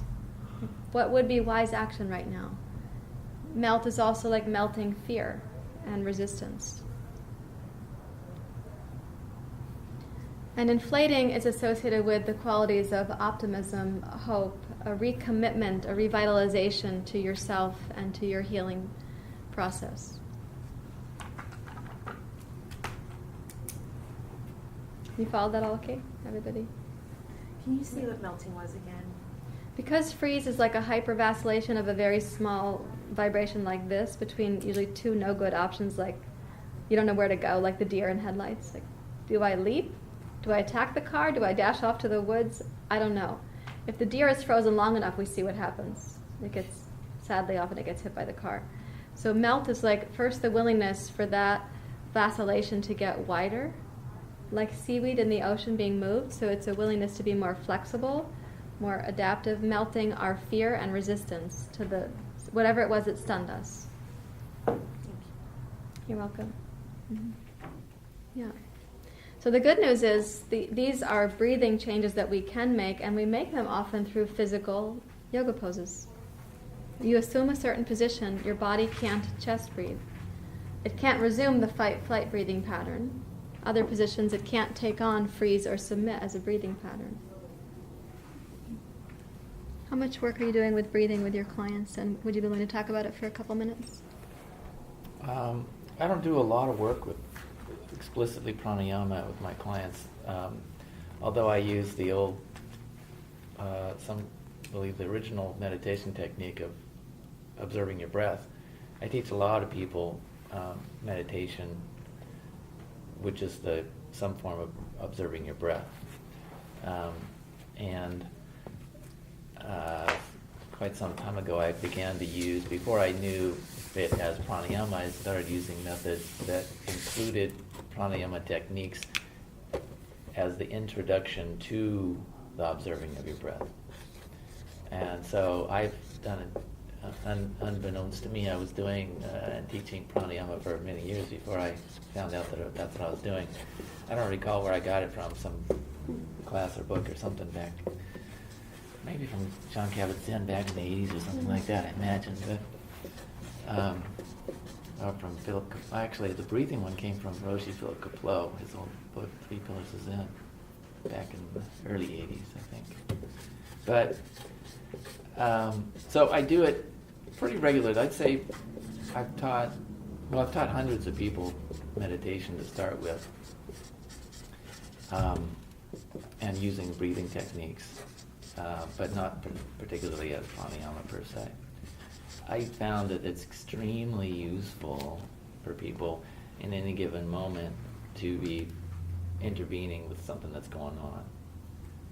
What would be wise action right now? Melt is also like melting fear and resistance. And inflating is associated with the qualities of optimism, hope, a recommitment, a revitalization to yourself and to your healing process. You followed that all okay, everybody? Can you see what melting was again? Because freeze is like a hypervacillation of a very small vibration like this between usually two no good options, like you don't know where to go, like the deer in headlights. Like, do I leap? Do I attack the car? Do I dash off to the woods? I don't know. If the deer is frozen long enough, we see what happens. It gets, sadly, often it gets hit by the car. So melt is like first the willingness for that vacillation to get wider, like seaweed in the ocean being moved. So it's a willingness to be more flexible, more adaptive, melting our fear and resistance to the whatever it was that stunned us. You're welcome. Mm-hmm. Yeah. So the good news is these are breathing changes that we can make, and we make them often through physical yoga poses. You assume a certain position, your body can't chest breathe. It can't resume the fight-flight breathing pattern. Other positions, it can't take on freeze or submit as a breathing pattern. How much work are you doing with breathing with your clients, and would you be willing to talk about it for a couple minutes? I don't do a lot of work with explicitly pranayama with my clients, although I use the old, some believe the original meditation technique of observing your breath. I teach a lot of people meditation, which is some form of observing your breath. And quite some time ago I began to use, before I knew it as pranayama, I started using methods that included pranayama techniques as the introduction to the observing of your breath. And so I've done it, unbeknownst to me, I was doing and teaching pranayama for many years before I found out that that's what I was doing. I don't recall where I got it from, some class or book or something back, maybe from John Kabat-Zinn back in the 80s or something like that, I imagine. But, or from Philip, actually the breathing one came from Roshi Philip Kapleau, his old book, Three Pillars of Zen, back in the early 80s, I think. But, so I do it pretty regularly. I'd say I've taught hundreds of people meditation to start with, and using breathing techniques, but not particularly as pranayama per se. I found that it's extremely useful for people in any given moment to be intervening with something that's going on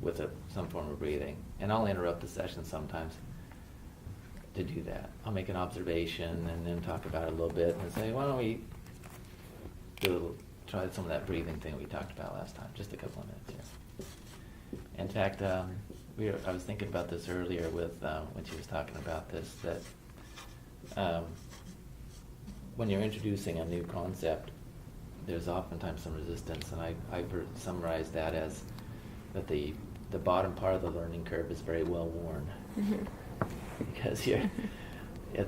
with some form of breathing. And I'll interrupt the session sometimes to do that. I'll make an observation and then talk about it a little bit and say, why don't we try some of that breathing thing we talked about last time, just a couple of minutes here. In fact, I was thinking about this earlier with when she was talking about this, that when you're introducing a new concept, there's oftentimes some resistance, and I've summarized that as that the bottom part of the learning curve is very well worn, because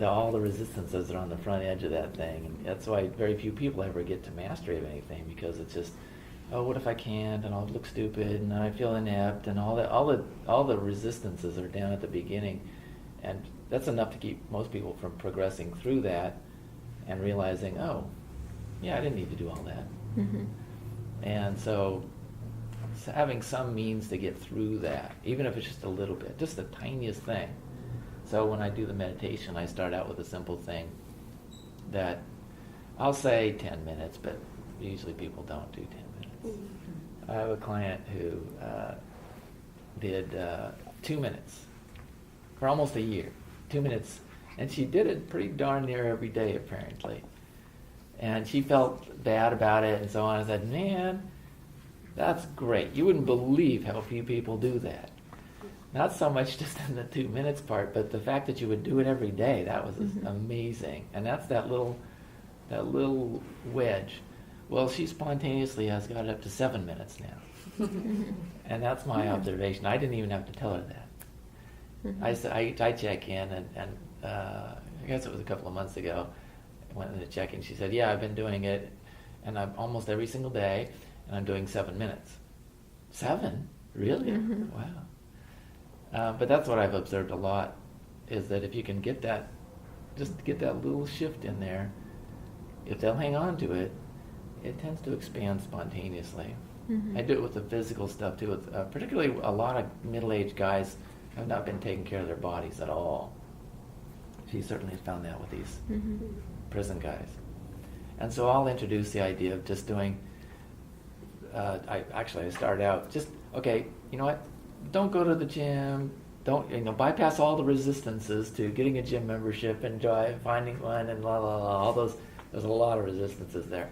all the resistances are on the front edge of that thing, and that's why very few people ever get to mastery of anything, because it's just, oh, what if I can't, and I'll look stupid, and I feel inept, and all the resistances are down at the beginning, and that's enough to keep most people from progressing through that and realizing, oh, yeah, I didn't need to do all that. Mm-hmm. And so having some means to get through that, even if it's just a little bit, just the tiniest thing. So when I do the meditation, I start out with a simple thing that I'll say 10 minutes, but usually people don't do 10 minutes. Mm-hmm. I have a client who did 2 minutes for almost a year. 2 minutes, and she did it pretty darn near every day, apparently. And she felt bad about it and so on. I said, man, that's great. You wouldn't believe how few people do that. Not so much just in the 2 minutes part, but the fact that you would do it every day, that was amazing. And that's that little wedge. Well, she spontaneously has got it up to 7 minutes now. And that's my observation. I didn't even have to tell her that. I check in, and I guess it was a couple of months ago, I went in to check in. She said, yeah, I've been doing it, and I'm almost every single day, and I'm doing 7 minutes. 7? Really? Mm-hmm. Wow. But that's what I've observed a lot, is that if you can get that little shift in there, if they'll hang on to it, it tends to expand spontaneously. Mm-hmm. I do it with the physical stuff too, with, particularly a lot of middle-aged guys have not been taking care of their bodies at all. She certainly has found that with these prison guys. And so I'll introduce the idea of just doing, I started out just, okay, you know what, don't go to the gym, don't, bypass all the resistances to getting a gym membership and finding one and all those, there's a lot of resistances there.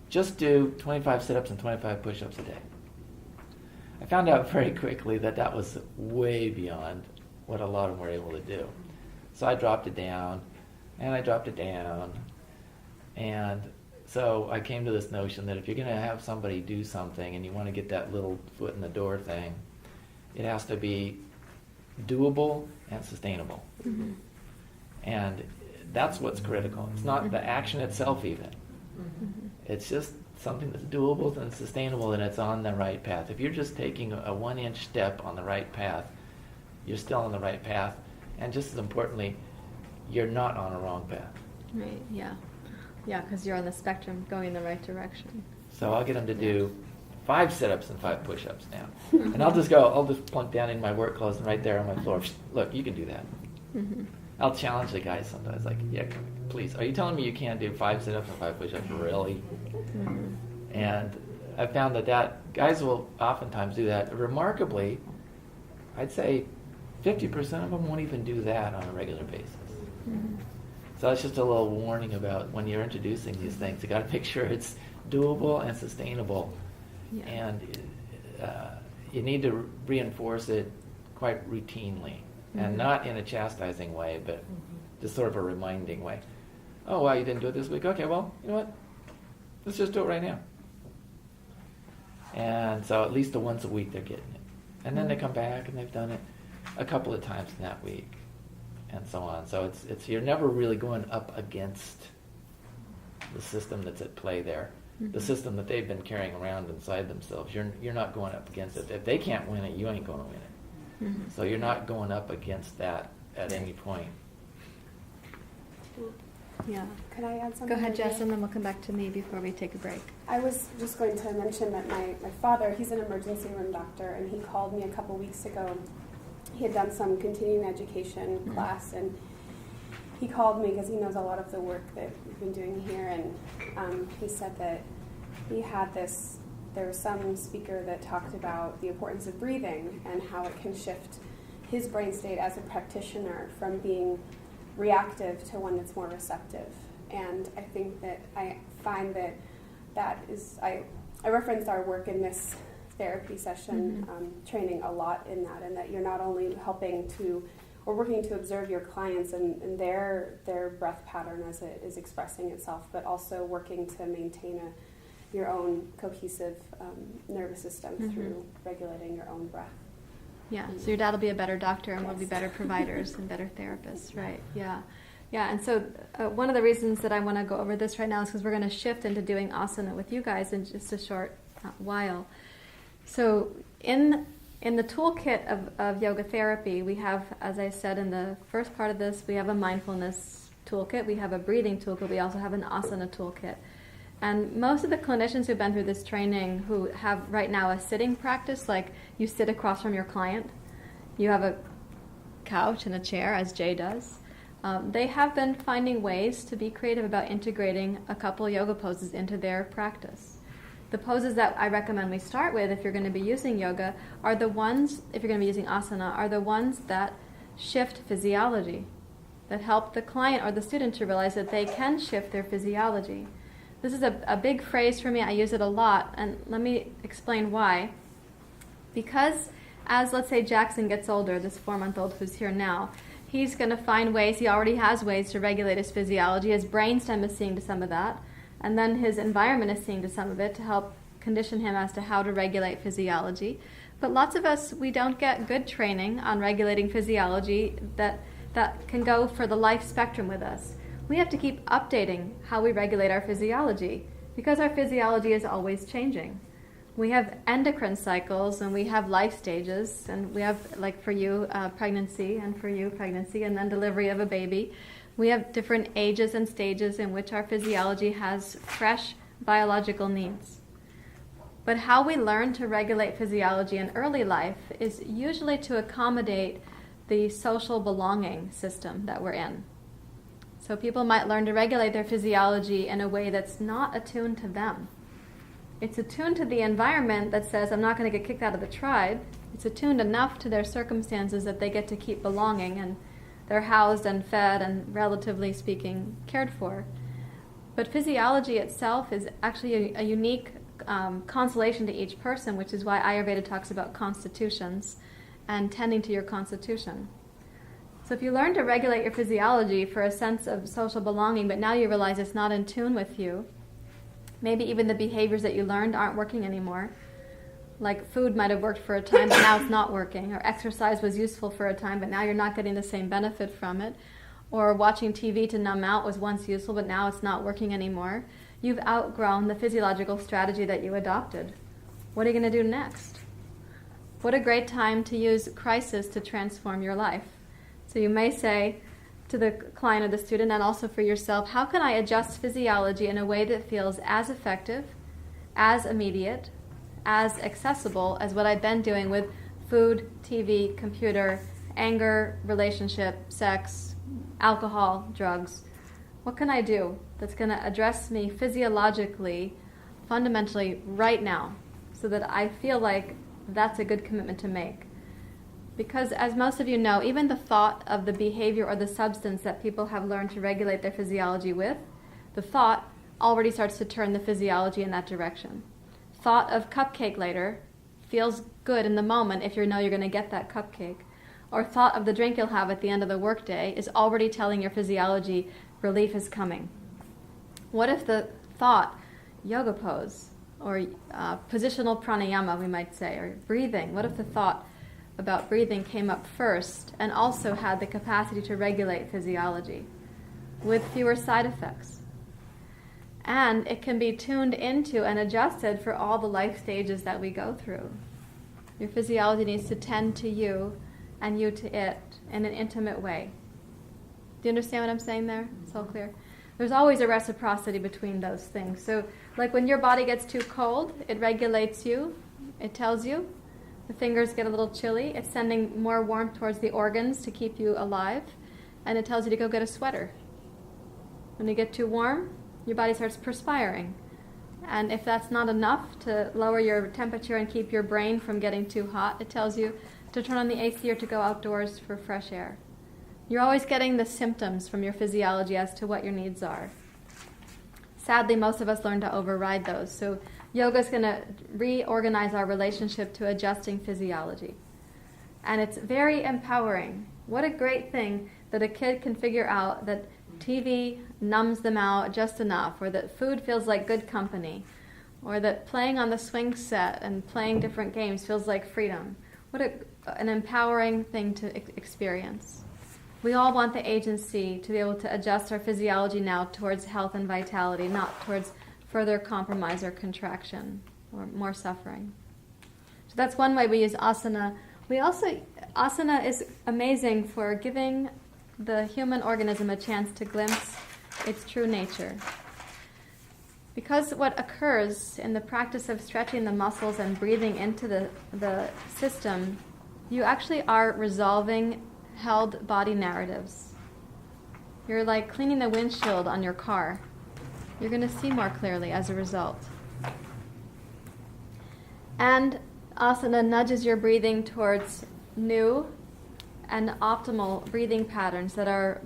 Just do 25 sit-ups and 25 push-ups a day. I found out very quickly that was way beyond what a lot of them were able to do. So I dropped it down, and I dropped it down, and so I came to this notion that if you're going to have somebody do something and you want to get that little foot in the door thing, it has to be doable and sustainable. Mm-hmm. And that's what's critical. It's not the action itself even. Mm-hmm. It's just something that's doable and sustainable, and it's on the right path. If you're just taking a 1-inch step on the right path, you're still on the right path. And just as importantly, you're not on a wrong path. Right, yeah. Yeah, because you're on the spectrum going in the right direction. So I'll get them to do 5 sit-ups and 5 push-ups now. And I'll just plunk down in my work clothes and right there on my floor. Look, you can do that. Mm-hmm. I'll challenge the guys sometimes, like, yeah, please. Are you telling me you can't do 5 sit-ups and 5 push-ups? Really? Mm-hmm. And I found that guys will oftentimes do that. Remarkably, I'd say 50% of them won't even do that on a regular basis. Mm-hmm. So that's just a little warning about when you're introducing these things. You got to make sure it's doable and sustainable, and you need to reinforce it quite routinely, and not in a chastising way, but just sort of a reminding way. Oh, wow, you didn't do it this week? Okay, well, you know what? Let's just do it right now. And so at least once a week they're getting it, and then they come back and they've done it a couple of times in that week, and so on. So it's you're never really going up against the system that's at play there, the system that they've been carrying around inside themselves. You're not going up against it. If they can't win it, you ain't going to win it. Mm-hmm. So you're not going up against that at any point. Yeah. Could I add something? Go ahead, Jess, and then we'll come back to me before we take a break. I was just going to mention that my father, he's an emergency room doctor, and he called me a couple weeks ago. He had done some continuing education class, and he called me because he knows a lot of the work that we've been doing here, and he said that he had there was some speaker that talked about the importance of breathing and how it can shift his brain state as a practitioner from being reactive to one that's more receptive. And I think that I find that is, I referenced our work in this therapy session, training a lot in that, and that you're not only working to observe your clients and their breath pattern as it is expressing itself, but also working to maintain your own cohesive nervous system through regulating your own breath. Yeah, so your dad will be a better doctor, and we'll be better providers and better therapists, right? Yeah. Yeah, and so one of the reasons that I want to go over this right now is because we're going to shift into doing asana with you guys in just a short while. So in the toolkit of yoga therapy, we have, as I said in the first part of this, we have a mindfulness toolkit, we have a breathing toolkit, we also have an asana toolkit. And most of the clinicians who've been through this training who have right now a sitting practice, like you sit across from your client, you have a couch and a chair, as Jay does, they have been finding ways to be creative about integrating a couple yoga poses into their practice. The poses that I recommend we start with if you're going to be using yoga are the ones, if you're going to be using asana, are the ones that shift physiology, that help the client or the student to realize that they can shift their physiology. This is a big phrase for me. I use it a lot, and let me explain why. Because as, let's say, Jackson gets older, this 4-month-old who's here now, he's going to find ways, he already has ways to regulate his physiology. His brainstem is seeing to some of that, and then his environment is seeing to some of it to help condition him as to how to regulate physiology. But lots of us, we don't get good training on regulating physiology that can go for the life spectrum with us. We have to keep updating how we regulate our physiology because our physiology is always changing. We have endocrine cycles and we have life stages, and we have, like for you, pregnancy, and for you, pregnancy, and then delivery of a baby. We have different ages and stages in which our physiology has fresh biological needs. But how we learn to regulate physiology in early life is usually to accommodate the social belonging system that we're in. So people might learn to regulate their physiology in a way that's not attuned to them. It's attuned to the environment that says, I'm not going to get kicked out of the tribe. It's attuned enough to their circumstances that they get to keep belonging, and they're housed and fed and, relatively speaking, cared for. But physiology itself is actually a unique constellation to each person, which is why Ayurveda talks about constitutions and tending to your constitution. So if you learn to regulate your physiology for a sense of social belonging, but now you realize it's not in tune with you, maybe even the behaviors that you learned aren't working anymore. Like food might have worked for a time, but now it's not working. Or exercise was useful for a time, but now you're not getting the same benefit from it. Or watching TV to numb out was once useful, but now it's not working anymore. You've outgrown the physiological strategy that you adopted. What are you going to do next? What a great time to use crisis to transform your life. So you may say to the client or the student, and also for yourself, how can I adjust physiology in a way that feels as effective, as immediate, as accessible as what I've been doing with food, TV, computer, anger, relationship, sex, alcohol, drugs? What can I do that's going to address me physiologically, fundamentally, right now, so that I feel like that's a good commitment to make? Because as most of you know, even the thought of the behavior or the substance that people have learned to regulate their physiology with, the thought already starts to turn the physiology in that direction. Thought of cupcake later feels good in the moment if you know you're going to get that cupcake. Or thought of the drink you'll have at the end of the workday is already telling your physiology relief is coming. What if the thought, yoga pose, or positional pranayama, we might say, or breathing, what if the thought about breathing came up first and also had the capacity to regulate physiology with fewer side effects? And it can be tuned into and adjusted for all the life stages that we go through. Your physiology needs to tend to you and you to it in an intimate way. Do you understand what I'm saying there? It's all clear? There's always a reciprocity between those things. So like when your body gets too cold, it regulates you. It tells you. The fingers get a little chilly. It's sending more warmth towards the organs to keep you alive. And it tells you to go get a sweater. When you get too warm, your body starts perspiring. And if that's not enough to lower your temperature and keep your brain from getting too hot, it tells you to turn on the AC or to go outdoors for fresh air. You're always getting the symptoms from your physiology as to what your needs are. Sadly, most of us learn to override those. So yoga is going to reorganize our relationship to adjusting physiology. And it's very empowering. What a great thing that a kid can figure out that TV numbs them out just enough, or that food feels like good company, or that playing on the swing set and playing different games feels like freedom. What an empowering thing to experience. We all want the agency to be able to adjust our physiology now towards health and vitality, not towards further compromise or contraction or more suffering. So that's one way we use asana. Asana is amazing for giving the human organism a chance to glimpse its true nature. Because what occurs in the practice of stretching the muscles and breathing into the system, you actually are resolving held body narratives. You're like cleaning the windshield on your car. You're going to see more clearly as a result. And asana nudges your breathing towards new and optimal breathing patterns that are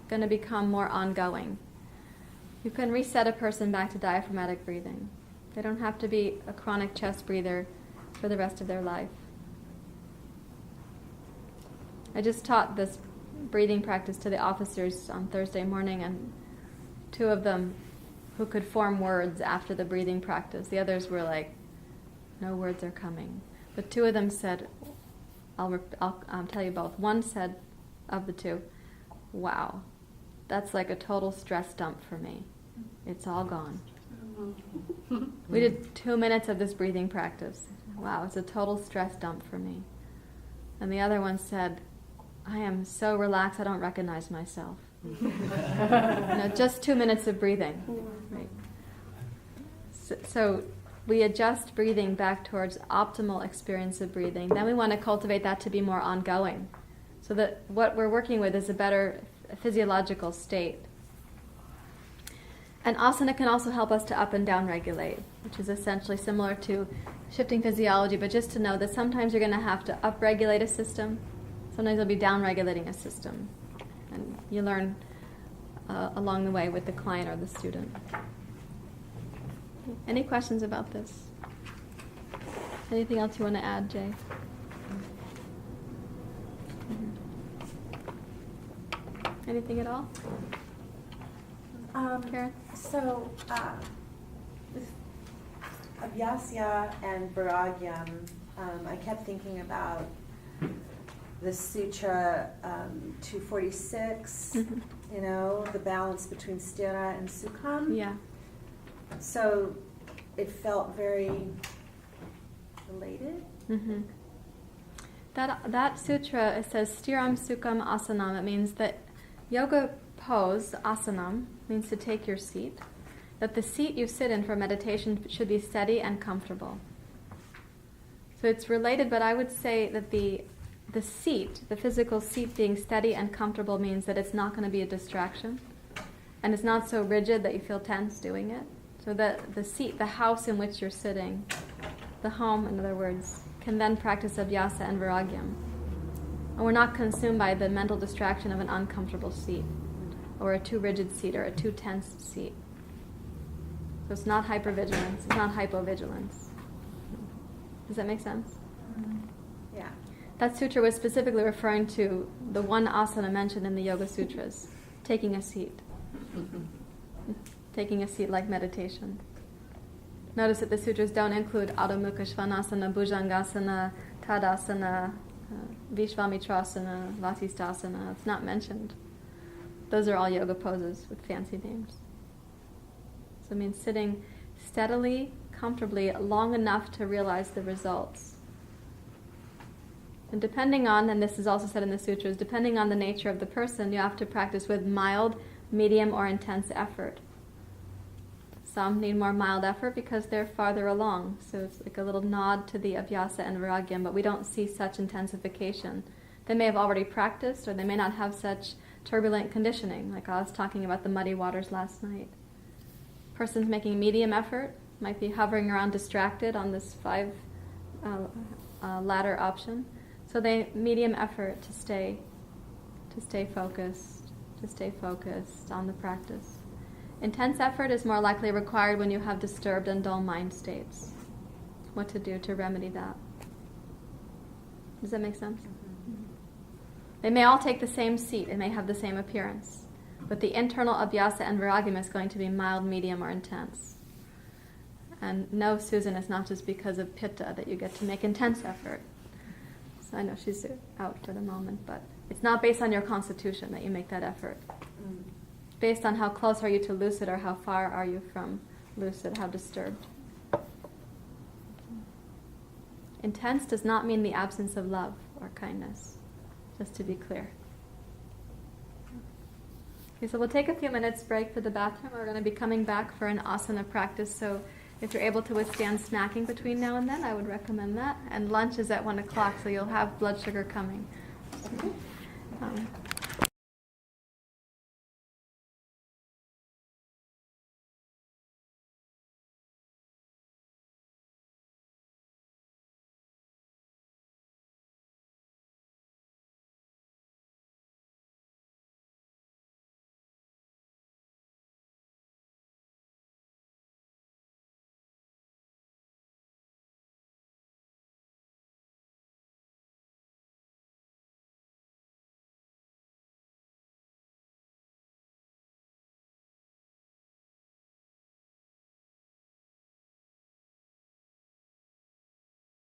going to become more ongoing. You can reset a person back to diaphragmatic breathing. They don't have to be a chronic chest breather for the rest of their life. I just taught this breathing practice to the officers on Thursday morning, and two of them who could form words after the breathing practice. The others were like, no words are coming. But two of them said, I'll tell you both. One said, of the two, wow, that's like a total stress dump for me. It's all gone. We did 2 minutes of this breathing practice. Wow, it's a total stress dump for me. And the other one said, I am so relaxed I don't recognize myself. Just 2 minutes of breathing. Right. So we adjust breathing back towards optimal experience of breathing. Then we want to cultivate that to be more ongoing, so that what we're working with is a better physiological state. And asana can also help us to up and down regulate, which is essentially similar to shifting physiology, but just to know that sometimes you're going to have to up-regulate a system, sometimes you'll be down-regulating a system. And you learn along the way with the client or the student. Any questions about this? Anything else you want to add, Jay? Anything at all? Karen? So, with Abhyasa and Vairagya, I kept thinking about the Sutra 246, you know, the balance between sthira and sukham. Yeah. So it felt very related. Mm-hmm. That sutra, it says stiram sukham asanam. It means that yoga pose, asanam, means to take your seat. That the seat you sit in for meditation should be steady and comfortable. So it's related, but I would say that the seat, the physical seat being steady and comfortable means that it's not going to be a distraction. And it's not so rigid that you feel tense doing it. So that the seat, the house in which you're sitting, the home, in other words, can then practice Abhyasa and Vairagya. And we're not consumed by the mental distraction of an uncomfortable seat, or a too rigid seat, or a too tense seat. So it's not hypervigilance, it's not hypovigilance. Does that make sense? Yeah. That sutra was specifically referring to the one asana mentioned in the Yoga Sutras, taking a seat. Taking a seat like meditation. Notice that the sutras don't include Adho Mukha Svanasana, Bhujangasana, Tadasana, Vishvamitrasana, Vasisthasana. It's not mentioned. Those are all yoga poses with fancy names. So it means sitting steadily, comfortably, long enough to realize the results. And depending on, and this is also said in the sutras, depending on the nature of the person, you have to practice with mild, medium, or intense effort. Some need more mild effort because they're farther along. So it's like a little nod to the Abhyasa and Vairagya, but we don't see such intensification. They may have already practiced, or they may not have such turbulent conditioning, like I was talking about the muddy waters last night. Person's making medium effort, might be hovering around distracted on this 5 ladder option. So they medium effort to stay focused on the practice. Intense effort is more likely required when you have disturbed and dull mind states. What to do to remedy that? Does that make sense? Mm-hmm. They may all take the same seat, it may have the same appearance, but the internal Abhyasa and Vairagya is going to be mild, medium, or intense. And no, Susan, it's not just because of Pitta that you get to make intense effort. So I know she's out for the moment, but it's not based on your constitution that you make that effort. Based on how close are you to lucid, or how far are you from lucid, how disturbed. Intense does not mean the absence of love or kindness, just to be clear. Okay, so we'll take a few minutes break for the bathroom. We're going to be coming back for an asana practice, so if you're able to withstand snacking between now and then, I would recommend that. And lunch is at 1 o'clock, so you'll have blood sugar coming.